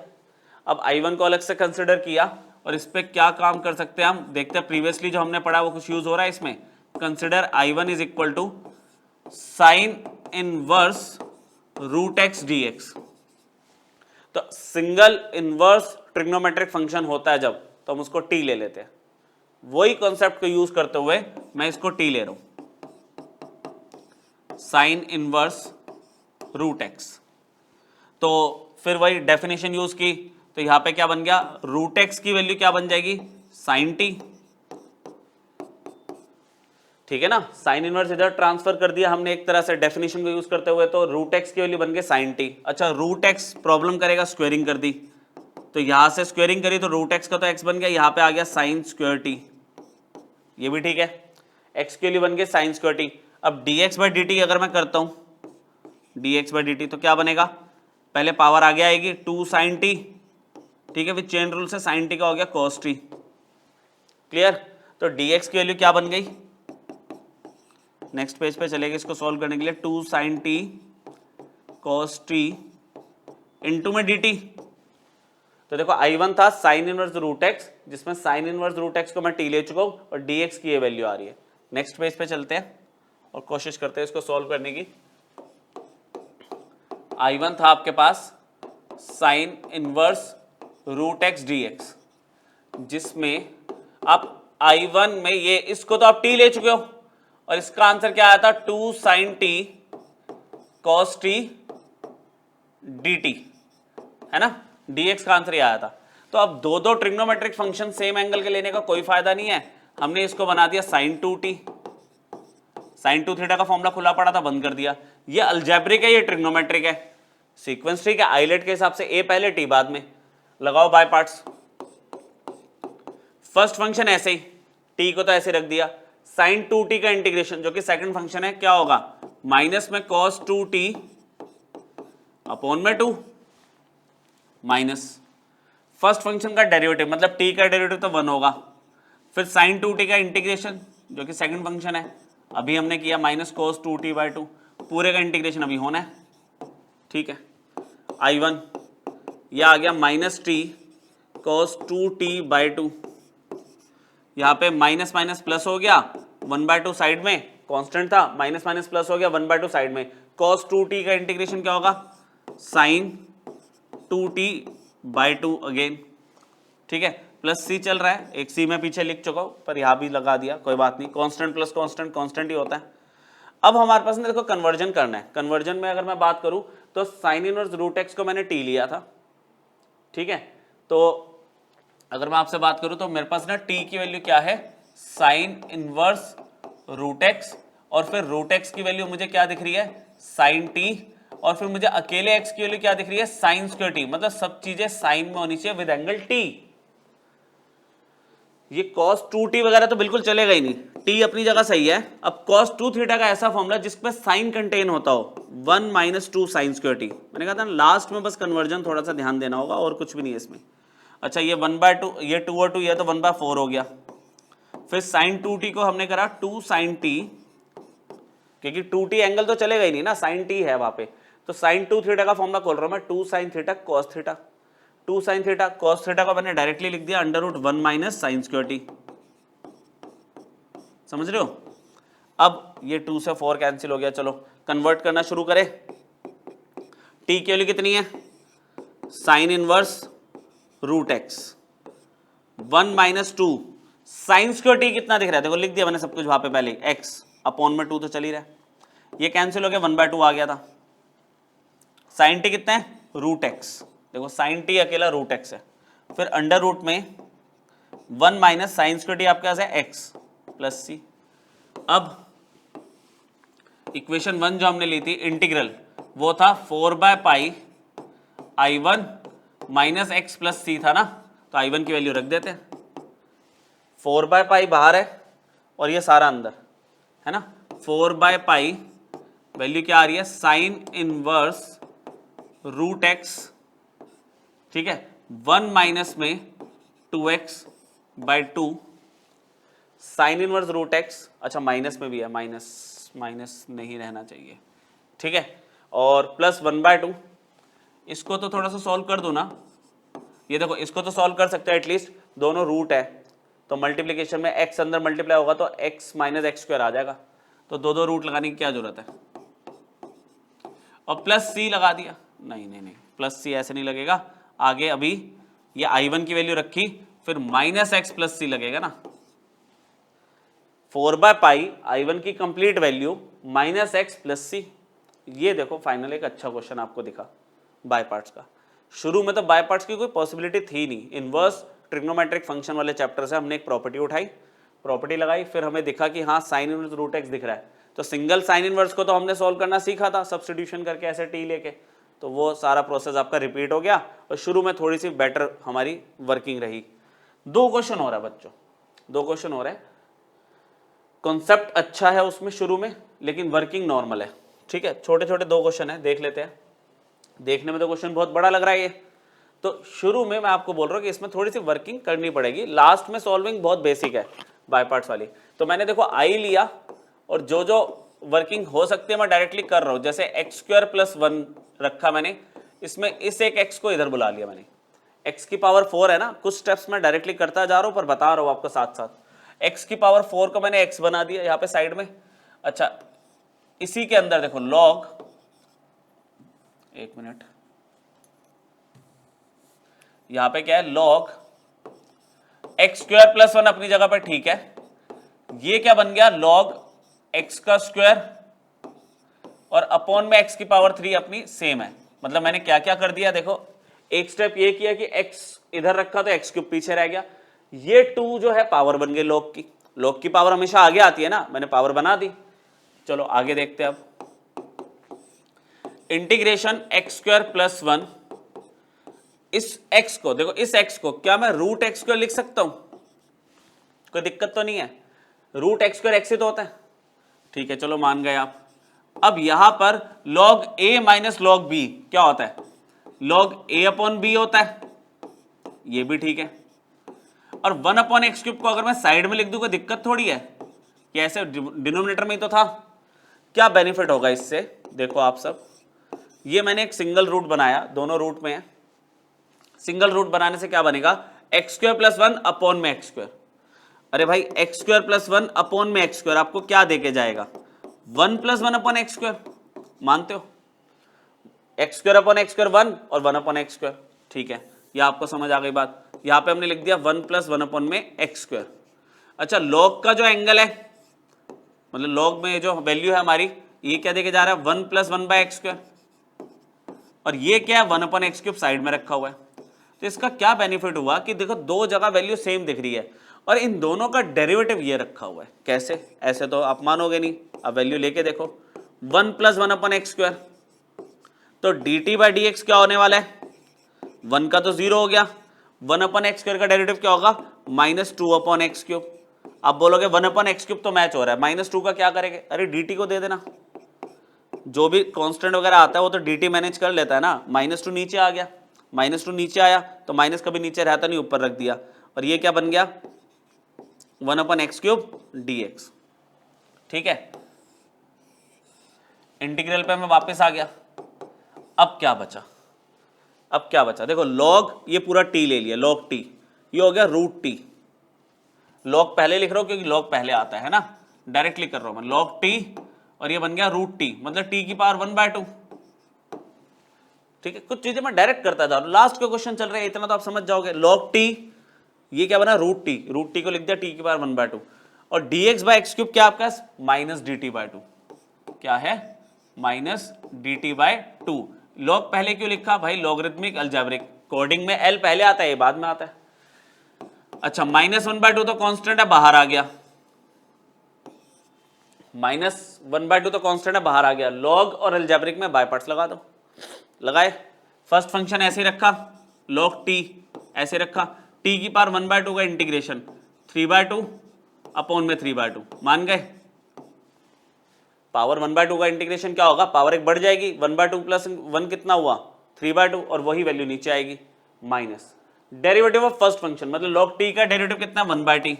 अब I1 को अलग से कंसिडर किया, और इस पे क्या काम कर सकते हैं हम, देखते हैं प्रीवियसली जो हमने पढ़ा वो कुछ यूज हो रहा है इसमें। Consider I1 is equal to sine inverse root x d x. तो सिंगल इनवर्स ट्रिग्नोमेट्रिक फंक्शन होता है जब, तो हम उसको t ले लेते हैं, वही कॉन्सेप्ट को यूज करते हुए मैं इसको t ले रहा हूं, साइन इनवर्स रूट एक्स। तो फिर वही डेफिनेशन यूज की, तो यहां पे क्या बन गया, रूट एक्स की वैल्यू क्या बन जाएगी, साइन टी, ठीक है ना, साइन इनवर्स इधर ट्रांसफर कर दिया हमने एक तरह से डेफिनेशन को यूज करते हुए, तो रूट एक्स की वैल्यू बन गई साइन टी। अच्छा, रूट एक्स प्रॉब्लम करेगा, स्क्वेयरिंग कर दी, तो यहां से स्क्वेयरिंग करी तो रूट एक्स का तो एक्स बन गया, यहां पे आ गया साइन स्क्वायर टी, ये भी ठीक है, एक्स के लिए बन गए साइन स्क्वायर टी। अब dx/dt अगर मैं करता हूं, dx/dt तो क्या बनेगा, पहले पावर आगे आएगी 2 साइन टी, ठीक है, विद चेन रूल से साइन टी का हो गया cos टी, क्लियर। तो dx की वैल्यू क्या बन गई, नेक्स्ट पेज पे चलेगा इसको सॉल्व करने के लिए, 2 sine t cos t into में dt। तो देखो I1 था साइन इनवर्स रूट एक्स, जिसमें साइन इनवर्स रूट एक्स को मैं t ले चुका हूं, और dx की ये वैल्यू आ रही है। नेक्स्ट पेज पे चलते हैं और कोशिश करते हैं इसको सॉल्व करने की। I1 था आपके पास sine inverse root x d x, जिसमें आप I1 में ये, इसको तो आप t ले चुके हो, और इसका आंसर क्या आया था, 2 sine t cos t dt, है ना, dx का आंसर ये आया था। तो अब दो ट्रिग्नोमेट्रिक फंक्शन सेम एंगल के लेने का कोई फायदा नहीं है, हमने इसको बना दिया साइन 2t, साइन 2 थीटा का फॉर्मूला खुला पड़ा था, बंद कर दिया। ये अलजेब्रिक है, ये ट्रिग्नोमेट्रिक है, सीक्वेंस ठीक है, आइलेट के हिसाब से a पहले t बाद में, लगाओ बाय पार्ट्स। फर्स्ट फंक्शन ऐसे ही, t को तो ऐसे रख दिया, साइन 2t का इंटीग्रेशन जो कि सेकंड फंक्शन है, क्या होगा, माइनस में cos 2t अपॉन में 2 माइनस फर्स्ट फंक्शन का डेरिवेटिव, मतलब t का डेरिवेटिव तो 1 होगा, फिर साइन 2t का इंटीग्रेशन जो कि सेकंड फंक्शन है, अभी हमने किया माइनस cos 2t/2, पूरे का इंटीग्रेशन अभी होना है, ठीक है। I1 यह आ गया माइनस टी cos 2t/2, यहाँ पे माइनस माइनस प्लस हो गया, 1/2 साइड में कांस्टेंट था, माइनस माइनस प्लस हो गया, 1/2 साइड में, cos 2t का इंटीग्रेशन क्या होगा, साइन 2t/2 अगेन, ठीक है, प्लस c चल रहा है, एक c में पीछे लिख चुका हूं, पर यहां भी लगा दिया, कोई बात नहीं, कांस्टेंट प्लस कांस्टेंट कांस्टेंट ही होता है। अब हमारे पास देखो कन्वर्जन करना है, कन्वर्जन में अगर मैं बात करूं तो साइन इनवर्स रूट एक्स को मैंने t लिया था, ठीक है, तो अगर मैं आपसे बात करूं तो मेरे पास ना t की वैल्यू क्या है, साइन इनवर्स रूट एक्स, और फिर रूट एक्स की वैल्यू मुझे क्या दिख रही है, साइन t, और फिर मुझे अकेले x की वैल्यू क्या दिख रही है, साइन स्क्वायर t, मतलब सब चीजें साइन में होनी चाहिए विद एंगल t। ये cos 2t वगैरह तो बिल्कुल चलेगा ही नहीं, t अपनी जगह सही है। अब cos 2 थीटा का ऐसा फॉर्मूला जिसमें साइन कंटेन होता हो, 1 माइनस 2 साइन स्क्वायर t, मैंने कहा था लास्ट में बस कन्वर्जन थोड़ा सा ध्यान देना होगा, और कुछ भी नहीं है इसमें। अच्छा, ये 1/2, ये 2 और 2, ये तो 1/4 हो गया, फिर साइन 2t को हमने करा 2 साइन t, क्योंकि 2t एंगल तो चलेगा ही नहीं ना, साइन t है वहां पे, तो साइन 2 थीटा का फॉर्मूला खोल रहा हूं मैं, 2 sine theta cos theta, 2 sine theta cos theta को मैंने डायरेक्टली लिख दिया √1 माइनस साइन स्क्वायर t, समझ रहे हो। अब ये 2 से 4 कैंसिल हो गया, चलो कन्वर्ट करना शुरू करें। t की वैल्यू कितनी है, sine inverse root x, 1 minus 2 sine square t कितना दिख रहा है, देखो लिख दिया मैंने सब कुछ वहां पे पहले, x अपॉन में 2 तो चल ही रहा है, ये कैंसिल हो गया, 1/2 आ गया था, साइन t कितना है, रूट एक्स, देखो साइन टी अकेला रूट एक्स है, फिर अंडर रूट में 1 माइनस साइन स्क्वायर टी आपके पास है एक्स प्लस सी। अब इक्वेशन 1 जो हमने ली थी इंटीग्रल, वो था 4/पाई I1 माइनस एक्स प्लस सी था ना, तो I1 की वैल्यू रख देते हैं। 4/पाई बाहर है और ये सारा अंदर है ना। 4/पाई वैल्यू क्या आ रही है, साइन इनवर्स रूट एक्स, ठीक है, 1 माइनस में 2x/2 sine inverse root x, अच्छा माइनस में भी है, माइनस नहीं रहना चाहिए, ठीक है, और प्लस 1/2। इसको तो थोड़ा सा सॉल्व कर दो ना, ये देखो इसको तो सॉल्व कर सकते हैं एटलीस्ट, दोनों रूट है तो मल्टीप्लिकेशन में x अंदर मल्टीप्लाई होगा तो x माइनस एक्स स्क्वायर आ जाएगा, तो दो रूट लगाने की क्या जरूरत है। और प्लस सी लगा दिया, नहीं प्लस सी ऐसे नहीं लगेगा, आगे अभी ये I1 की वैल्यू रखी, फिर माइनस एक्स प्लस सी लगेगा ना। 4/पाई I1 की complete value minus x plus c. ये देखो फाइनल एक अच्छा क्वेश्चन आपको दिखा बाय पार्ट्स का। शुरू में तो बाय पार्ट्स की कोई पॉसिबिलिटी थी नहीं, इनवर्स ट्रिग्नोमेट्रिक फंक्शन वाले चैप्टर से हमने एक प्रॉपर्टी उठाई, प्रॉपर्टी लगाई, फिर हमें दिखा कि हाँ साइन इनवर्स रूट एक्स दिख रहा है, तो सिंगल साइन इनवर्स को तो हमने सॉल्व करना सीखा था सब्स्टिट्यूशन करके ऐसे टी लेके, तो वो सारा प्रोसेस आपका रिपीट हो गया और शुरू में थोड़ी सी बेटर हमारी वर्किंग रही। 2 क्वेश्चन हो रहा है बच्चों, 2 क्वेश्चन हो रहा है, कॉन्सेप्ट अच्छा है उसमें शुरू में, लेकिन वर्किंग नॉर्मल है, ठीक है, छोटे छोटे 2 क्वेश्चन है, देख लेते हैं। देखने में तो क्वेश्चन बहुत बड़ा लग रहा है ये, तो शुरू में मैं आपको बोल रहा हूँ कि इसमें थोड़ी सी वर्किंग करनी पड़ेगी, लास्ट में सॉल्विंग बहुत बेसिक है बाय पार्ट्स वाली। तो मैंने देखो आई लिया और जो जो वर्किंग हो सकती है मैं डायरेक्टली कर रहा हूँ, जैसे x² + 1 रखा मैंने, इसमें इस एक x को इधर बुला लिया मैंने, x की पावर 4 है ना, कुछ स्टेप्स मैं डायरेक्टली करता जा रहा हूँ पर बता रहा हूँ आपको साथ साथ। x की पावर 4 को मैंने x बना दिया यहाँ पे साइड में। अच्छा इसी के अंदर देखो लॉग, एक मिनट, यहां पे क्या है, लॉग x² + 1 अपनी जगह पर ठीक है, ये क्या बन गया, लॉग x² और अपॉन में x की पावर 3 अपनी सेम है। मतलब मैंने क्या क्या कर दिया, देखो एक स्टेप ये किया कि x इधर रखा तो x³ पीछे रह गया, ये 2 जो है पावर बन गई लॉग की पावर हमेशा आगे आती है ना, मैंने पावर बना दी। चलो आगे देखते हैं अब, इंटीग्रेशन x² + 1, इस x को देखो, इस x को क्या मैं रूट x² लिख सकता हूं, कोई दिक्कत तो नहीं है, रूट x² x ही तो होता है, ठीक है चलो मान गए आप। अब यहां पर log a minus log b क्या होता है, log a/b होता है, ये भी ठीक है। और 1/x³ को अगर मैं साइड में लिख दूं कोई दिक्कत थोड़ी है, कि ऐसे डिनोमिनेटर में ही तो था। क्या बेनिफिट होगा इससे, देखो आप सब, ये मैंने एक सिंगल रूट बनाया, दोनों रूट में है, सिंगल रूट बनाने से क्या बनेगा, x² + 1 अपॉन में x²। अरे भाई x² + 1 अपॉन में x² आपको क्या देके जाएगा, 1 + 1/x², मानते हो, x² अपॉन x² 1 और 1/x², ठीक है, ये आपको समझ आ गई बात। यहां पे हमने लिख दिया 1 + 1 अपॉन में x²। अच्छा लॉग का जो एंगल है, मतलब लॉग में जो वैल्यू है हमारी, ये क्या देके जा रहा है, 1 + 1/x², और ये क्या है, 1/x³ साइड में रखा हुआ है। तो इसका क्या बेनिफिट हुआ कि देखो दो जगह वैल्यू सेम दिख रही है और इन दोनों का डेरिवेटिव ये रखा हुआ है। कैसे, ऐसे तो आप मानोगे नहीं, अब वैल्यू लेके देखो, 1 + 1/x², तो dt/dx क्या होने वाला है, 1 का तो 0 हो गया, 1/x² का डेरिवेटिव क्या होगा, -2/x³। आप बोलोगे 1/x³ तो मैच हो रहा है, -2 का क्या करेंगे, अरे dt को दे देना, जो भी कांस्टेंट वगैरह आता है वो तो dt मैनेज कर लेता है ना, -2 नीचे आ गया, -2 नीचे आया तो माइनस कभी नीचे रहता नहीं, ऊपर रख दिया, और ये क्या बन गया, 1/x³ dx, ठीक है। इंटीग्रल पे मैं वापस आ गया, अब क्या बचा, अब क्या बचा, देखो लॉग, ये पूरा t ले लिया, log t, ये हो गया √t, log पहले लिख रहा हूं क्योंकि log पहले आता है ना, डायरेक्टली कर रहा हूं मैं, log t, और ये बन गया √t, मतलब t की पावर 1/2, ठीक है। कुछ चीजें मैं डायरेक्ट करता जा रहा हूं, लास्ट का क्वेश्चन चल रहा है, इतना तो आप समझ जाओगे। log t, ये क्या बना, √t को लिख दिया t की पावर 1/2, और dx/x³ क्या आपका, -dt/2, क्या है, -dt/2, लॉग पहले क्यों लिखा भाई? लॉगरिथमिक अलजेब्रिक, कोडिंग में एल पहले आता है, ये बाद में आता है। अच्छा, -1/2 तो कांस्टेंट है, बाहर आ गया। -1/2 तो कांस्टेंट है, बाहर आ गया। लॉग और अलजेब्रिक में बाय पार्ट्स लगा दो। लगाए। फर्स्ट फंक्शन ऐसे ही रखा, log t ऐसे रखा, t की पावर 1/2 का इंटीग्रेशन 3/2 अपॉन में 3/2, मान गए? पावर 1/2 का इंटीग्रेशन क्या होगा? पावर एक बढ़ जाएगी, 1/2 प्लस 1 कितना हुआ? 3/2, और वही वैल्यू नीचे आएगी minus derivative of first function, मतलब log t का डेरिवेटिव कितना? 1/t,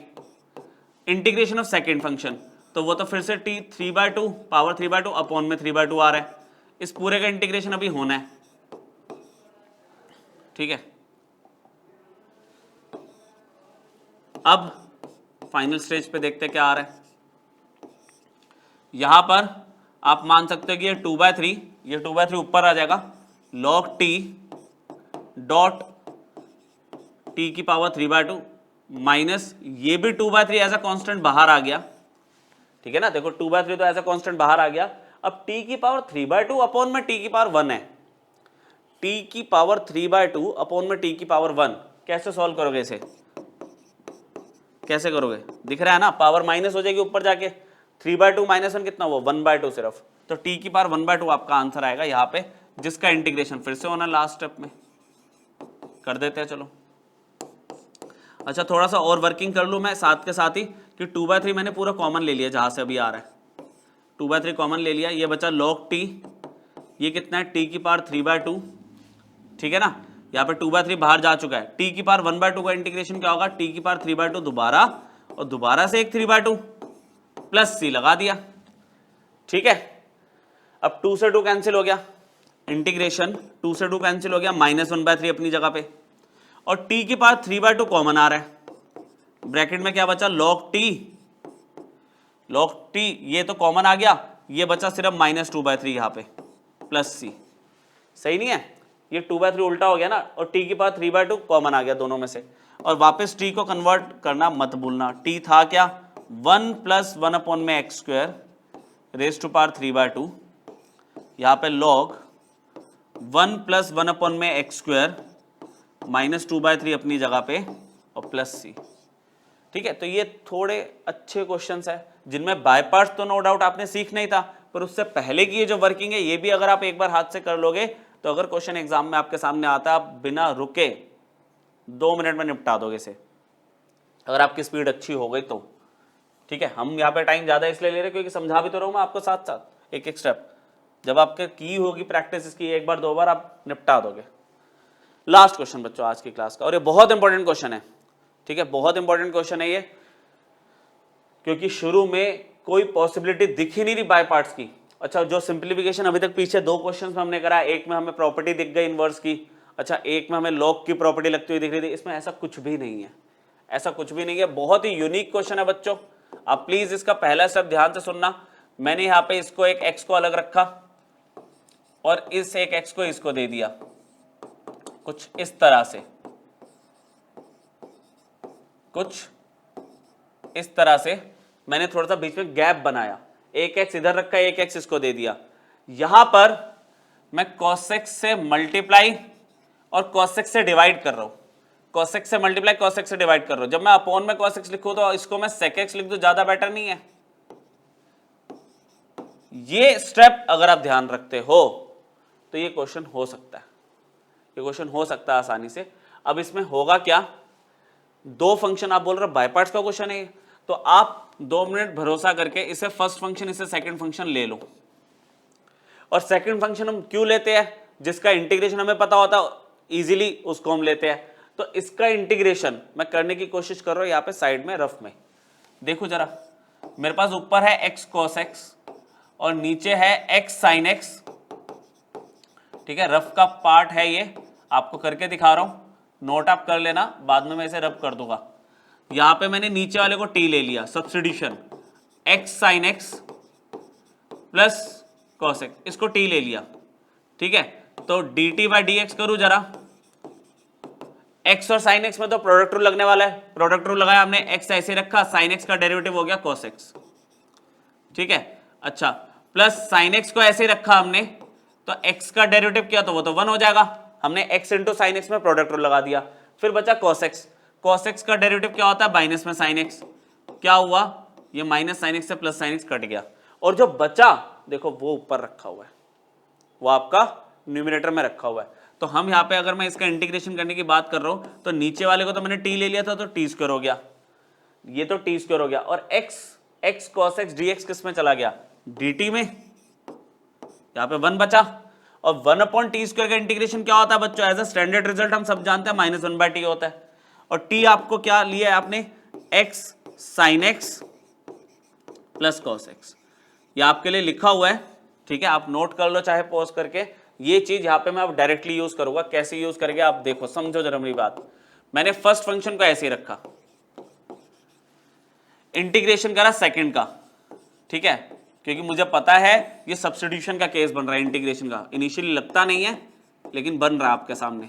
integration of second function, तो वो तो फिर से t 3/2 पावर 3/2 अपॉन में 3/2 आ रहा है। इस पूरे का इंटीग्रेशन अभी होना है, ठीक है। अब फाइनल स्टेज पे देखते क्या आ रहा है। यहां पर आप मान सकते हो कि ये 2/3, ये 2/3 ऊपर आ जाएगा, log t डॉट t की पावर 3/2 माइनस ये भी 2/3 एज अ कांस्टेंट बाहर आ गया, ठीक है ना। देखो 2/3 तो एज अ कांस्टेंट बाहर आ गया। अब t की पावर 3/2 अपॉन में t की पावर 1 है, t की पावर 3/2 अपॉन में t की पावर 1, कैसे सॉल्व करोगे इसे? कैसे करोगे? दिख रहा है ना, पावर माइनस हो जाएगी ऊपर जाके, 3/2 माइनस 1 कितना हुआ? 1/2 सिर्फ, तो t की पावर 1/2 आपका आंसर आएगा यहाँ पे, जिसका इंटीग्रेशन फिर से होना लास्ट स्टेप में। कर देते हैं, चलो। अच्छा, थोड़ा सा और वर्किंग कर लूँ मैं साथ के साथ ही, कि 2/3 मैंने पूरा कॉमन ले लिया जहाँ से अभी आ रहा है, 2/3 कॉमन ले लिया, ये बचा log t, ये कितना है? t की पावर 3/2, ठीक है ना। यहाँ पे 2/3 बाहर जा चुका है, t की पावर 1/2 का इंटीग्रेशन क्या होगा? t की पावर 3/2 दोबारा, और दोबारा से एक 3/2 प्लस c लगा दिया, ठीक है। अब 2 से 2 कैंसिल हो गया, इंटीग्रेशन 2 से 2 कैंसिल हो गया, -1/3 अपनी जगह पे, और t की पावर 3/2 कॉमन आ रहा है, ब्रैकेट में क्या बचा? log t, ये तो कॉमन आ गया, ये बचा सिर्फ -2/3 यहाँ पे प्लस c, सही नहीं है? ये 2/3 उल्टा हो गया ना, और t की पावर 3/2 कॉमन आ गया दोनों में से, और वापस t को कन्वर्ट करना मत भूलना। t था क्या? 1 + 1 अपॉन में x² रेज टू पावर 3/2, यहाँ पे log 1 + 1 अपॉन में x² -2/3 अपनी जगह पे, और प्लस c, ठीक है। तो ये थोड़े अच्छे क्वेश्चंस है, जिनमें बाय पार्ट्स तो नो डाउट आपने सीखना ही था, पर उससे पहले की ये जो वर्किंग है, ये भी अगर आप एक बार हाथ से कर लोगे, तो अगर क्वेश्चन एग्जाम में आपके सामने आता है, आप बिना रुके 2 मिनट में निपटा दोगे इसे, अगर आपकी स्पीड अच्छी हो गई तो, ठीक है। हम यहाँ पे टाइम ज्यादा इसलिए ले रहे क्योंकि समझा भी तो रहा हूँ मैं आपको साथ साथ एक एक स्टेप, जब आपके की होगी प्रैक्टिस इसकी, एक बार 2 बार आप निपटा दोगे। लास्ट क्वेश्चन बच्चों आज की क्लास का, और ये बहुत इंपॉर्टेंट क्वेश्चन है, ठीक है, बहुत इंपॉर्टेंट क्वेश्चन है ये, क्योंकि शुरू में कोई पॉसिबिलिटी दिख ही नहीं रही बाय पार्ट्स की। अच्छा, जो सिंप्लीफिकेशन अभी तक पीछे 2 क्वेश्चन में हमने करा, एक में हमें प्रॉपर्टी दिख गई इनवर्स की, अच्छा एक में हमें लॉग की प्रॉपर्टी लगती हुई दिख रही थी, इसमें ऐसा कुछ भी नहीं है, ऐसा कुछ भी नहीं है। बहुत ही यूनिक क्वेश्चन है बच्चों, आप प्लीज इसका पहला स्टेप ध्यान से सुनना। मैंने यहाँ पे इसको एक x को अलग रखा, और इस एक x को इसको दे दिया कुछ इस तरह से, कुछ इस तरह से मैंने थोड़ा सा बीच में गैप बनाया, एक x इधर रखा, एक x इसको दे दिया। यहां पर मैं cosec से मल्टीप्लाई और cosec से डिवाइड कर रहा हूं, cosec से मल्टीप्लाई cosec से डिवाइड कर रहा हूं। जब मैं अपॉन में cosec लिखूं तो इसको मैं sec x लिख दूं, ज्यादा बेटर नहीं है? ये स्टेप अगर आप ध्यान रखते हो तो ये क्वेश्चन हो सकता है, ये क्वेश्चन हो सकता है आसानी से। अब इसमें होगा क्या, 2 फंक्शन आप बोल रहे हो बाय पार्ट्स का क्वेश्चन है, तो आप 2 मिनट भरोसा करके इसे फर्स्ट फंक्शन, इसे सेकंड फंक्शन ले लो। और सेकंड फंक्शन हम क्यों लेते हैं? जिसका इंटीग्रेशन हमें पता होता इजीली, उसको हम लेते हैं। तो इसका इंटीग्रेशन मैं करने की कोशिश कर रहा हूं यहाँ पे साइड में रफ में। देखो जरा, मेरे पास ऊपर है x cos x और नीचे है x sin x, ठीक है। रफ का पार्ट है ये, आपको करके दिखा रहा हूं, नोट आप कर लेना, बाद में मैं इसे रफ कर दूंगा। यहां पे मैंने नीचे वाले को t ले लिया, substitution x sin x plus cos x, इसको t ले लिया, ठीक है। तो dt बाई dx करूं जरा, x और sin x में तो प्रोडक्ट रूल लगने वाला है, प्रोडक्ट रूल लगाया हमने, x ऐसे रखा, sin x का डेरिवेटिव हो गया cos x, ठीक है। अच्छा, प्लस sin x को ऐसे रखा हमने, तो x का डेरिवेटिव किया तो वो तो 1 हो जाएगा, हमने x इंटू साइन एक्स में प्रोडक्ट रूल लगा दिया। फिर बचा cos x, cos x का डेरिवेटिव क्या होता है माइनस में साइन x, क्या हुआ ये माइनस साइन एक्स से प्लस साइन एक्स कट गया, और जो बचा देखो वो ऊपर रखा हुआ है, वो आपका न्यूमरेटर में रखा हुआ है। तो हम यहाँ पे अगर मैं इसका इंटीग्रेशन करने की बात कर रहा हूं तो नीचे वाले को तो मैंने t ले लिया था तो t स्क्वायर हो गया, ये तो t स्क्वायर हो गया, और x cos x dx किस में चला गया dt में, यहाँ पे 1 बचा। और 1 अपॉन टी स्क्वायर का इंटीग्रेशन क्या होता है बच्चों, एज अ स्टैंडर्ड रिजल्ट हम सब जानते हैं -1/t होता है, और t आपको क्या लिया है आपने x sin x plus cos x, ये आपके लिए लिखा हुआ है, ठीक है, आप नोट कर लो चाहे पॉज करके। ये चीज यहाँ पे मैं अब डायरेक्टली यूज करूंगा, कैसे यूज करेंगे आप देखो, समझो जरा मेरी बात। मैंने फर्स्ट फंक्शन को ऐसे ही रखा, इंटीग्रेशन करा सेकंड का, ठीक है, क्योंकि मुझे पता है ये सब्स्टिट्यूशन का केस बन रहा है इंटीग्रेशन का, इनिशियली लगता नहीं है लेकिन बन रहा है आपके सामने,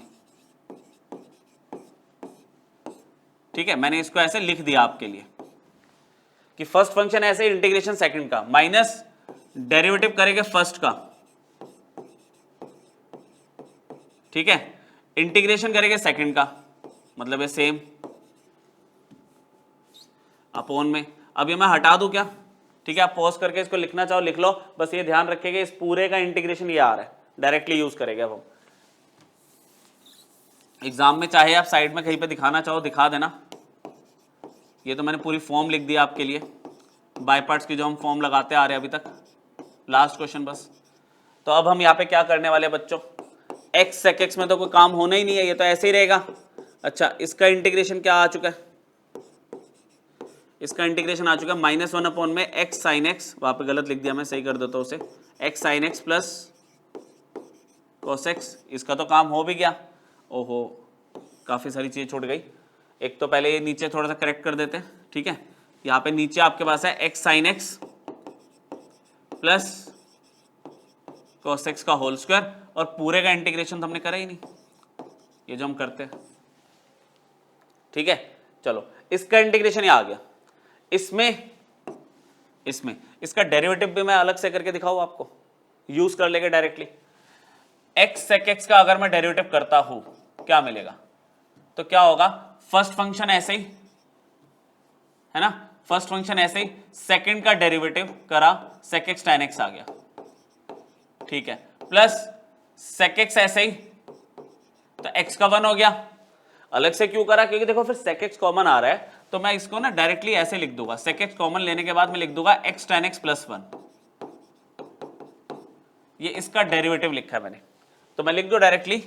ठीक है। मैंने इसको ऐसे लिख दिया आपके लिए कि फर्स्ट फंक्शन ऐसे इंटीग्रेशन सेकंड का माइनस डेरिवेटिव करेंगे फर्स्ट का, ठीक है, इंटीग्रेशन करेंगे सेकंड का, मतलब ये सेम अपॉन में। अब ये मैं हटा दूं क्या, ठीक है, आप पॉज करके इसको लिखना चाहो लिख लो, बस ये ध्यान रखिएगा इस पूरे का इंटीग्रेशन ये आ रहा है, डायरेक्टली यूज करेंगे अब हम एग्जाम में, चाहे आप साइड में कहीं पे दिखाना चाहो दिखा देना। ये तो मैंने पूरी फॉर्म लिख दी आपके लिए, बाय पार्ट्स की जो हम फॉर्म लगाते आ रहे हैं अभी तक, लास्ट क्वेश्चन बस। तो अब हम यहाँ पे क्या करने वाले बच्चों, x sec x में तो कोई काम होना ही नहीं है, ये तो ऐसे ही रहेगा। अच्छा इसका इंटीग्रेशन क्या आ चुका है, इसका इंटीग्रेशन आ चुका है -1 अपॉन में x sin x, वहां पे गलत लिख दिया मैं, सही कर देता हूं उसे, x sin x plus cos x, इसका तो काम हो भी गया। ओहो काफी सारी चीजें छूट गई, एक तो पहले ये नीचे थोड़ा सा करेक्ट कर देते हैं, ठीक है, यहाँ पे नीचे आपके पास है x sin x plus cos x का होल स्क्वायर, और पूरे का इंटीग्रेशन तो हमने करा ही नहीं, ये जो हम करते हैं, ठीक है। चलो इसका इंटीग्रेशन ये आ गया, इसमें इसका डेरिवेटिव भी मैं अलग से करके दिखाऊं आपको, यूज कर लेंगे डायरेक्टली। x sec x का अगर मैं डेरिवेटिव करता हूं क्या मिलेगा, तो क्या होगा, फर्स्ट फंक्शन ऐसे ही है ना, फर्स्ट फंक्शन ऐसे ही, सेकंड का डेरिवेटिव करा sec x tan x आ गया, ठीक है, प्लस sec x ऐसे ही, तो x का 1 हो गया। अलग से क्यों करा, क्योंकि देखो फिर sec x कॉमन आ रहा है, तो मैं इसको ना डायरेक्टली ऐसे लिख दूंगा, sec x कॉमन लेने के बाद मैं लिख दूंगा x tan x प्लस 1, ये इसका डेरिवेटिव लिखा है मैंने, तो मैं लिख दूं डायरेक्टली,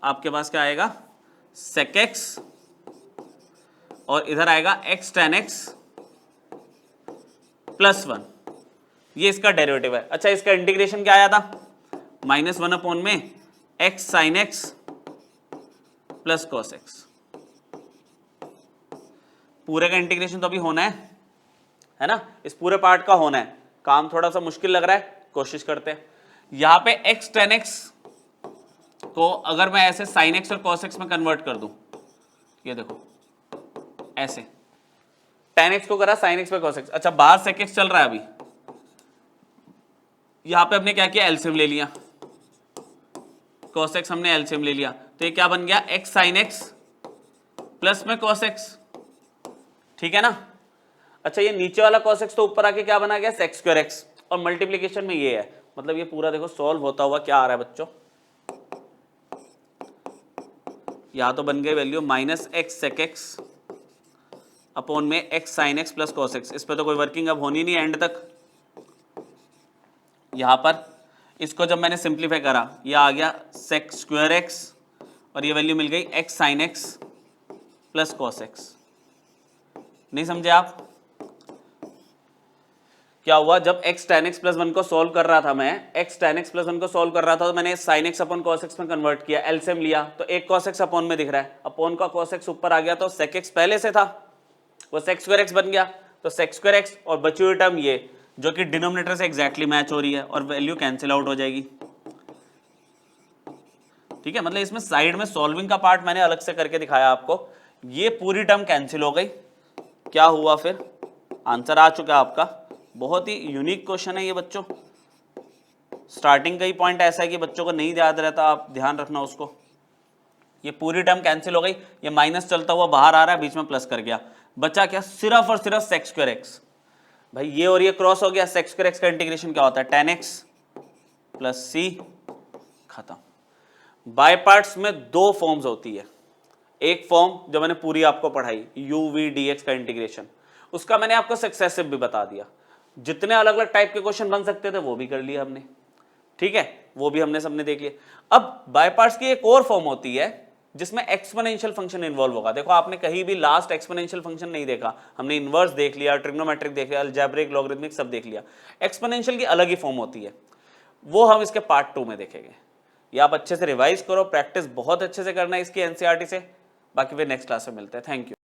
आपके पास क्या आएगा sec x और इधर आएगा x tan x प्लस 1, ये इसका डेरिवेटिव है। अच्छा इसका इंटीग्रेशन क्या आया था, -1 अपॉन में x sin x plus cos x, पूरे का इंटीग्रेशन तो अभी होना है ना, इस पूरे पार्ट का होना है, काम थोड़ा सा मुश्किल लग रहा है, कोशिश करते हैं। यहां पे x tan x को अगर मैं ऐसे sin x और cos x में कन्वर्ट कर दूं, ये देखो ऐसे, tan x को करा sin x पे cos x, अच्छा बाहर sec x चल रहा है अभी, यहां पे हमने क्या किया एलसीएम ले लिया, cos x हमने एलसीएम ले लिया, तो ये क्या बन गया x sin x प्लस में cos x, ठीक है ना। अच्छा ये नीचे वाला cos x तो ऊपर आके क्या बना गया sec square x, और मल्टीप्लीकेशन में ये है, मतलब ये पूरा देखो सॉल्व होता हुआ क्या आ रहा है बच्चों, यहां तो बन गई value -x sec x upon में x sin x plus cos x, इस पर तो कोई वर्किंग अब होनी नहीं एंड तक। यहां पर इसको जब मैंने सिंप्लीफाई करा, ये आ गया sec square x, और ये वैल्यू मिल गई x sin x plus cos x। नहीं समझे आप क्या हुआ, जब x tan x प्लस 1 को सॉल्व कर रहा था मैं, x tan x प्लस 1 को सॉल्व कर रहा था, तो मैंने sin x upon cos x में कन्वर्ट किया, एलसीएम लिया, तो एक cos x अपॉन में दिख रहा है, अपॉन का cos x ऊपर आ गया, तो sec x पहले से था वो sec square x बन गया, तो sec square x और बची हुई टर्म ये जो कि डिनोमिनेटर से एग्जैक्टली मैच हो रही है, और वैल्यू कैंसिल आउट हो जाएगी, ठीक है। मतलब इसमें साइड में सॉल्विंग का पार्ट मैंने अलग से करके दिखाया आपको, ये पूरी टर्म कैंसिल हो गई, क्या हुआ फिर आंसर आ चुका है आपका। बहुत ही यूनिक क्वेश्चन है ये बच्चों, स्टार्टिंग का ही पॉइंट ऐसा है कि बच्चों को नहीं याद रहता, आप ध्यान रखना उसको। ये पूरी टर्म कैंसिल हो गई, ये माइनस चलता हुआ बाहर आ रहा है, बीच में प्लस कर गया, बचा क्या, सिर्फ और सिर्फ सेक स्क्वायर एक्स। भाई ये और ये क्रॉस हो गया, सेक स्क्वायर एक्स का इंटीग्रेशन क्या होता है, tan x प्लस सी, खत्म। बाय पार्ट्स में दो फॉर्म्स होती है, एक फॉर्म जो मैंने पूरी आपको पढ़ाई u v dx का इंटीग्रेशन, उसका मैंने आपको सक्सेसिव भी बता दिया, जितने अलग अलग टाइप के क्वेश्चन बन सकते थे वो भी कर लिया हमने, ठीक है, वो भी हमने सबने देख लिया। अब बाय पार्ट्स की एक और फॉर्म होती है जिसमें एक्सपोनेंशियल फंक्शन इन्वॉल्व होगा। देखो आपने कहीं भी लास्ट एक्सपोनेंशियल फंक्शन नहीं देखा, हमने इनवर्स देख लिया, ट्रिग्नोमेट्रिक देख लिया, अलजेब्रिक, लॉगरिथमिक सब देख लिया। एक्सपोनेंशियल की अलग ही फॉर्म होती है, वो हम इसके पार्ट 2 में देखेंगे। ये आप अच्छे से रिवाइज करो, प्रैक्टिस बहुत अच्छे से करना है इसकी एनसीईआरटी से। बाकी फिर नेक्स्ट क्लास में मिलते हैं। Thank you.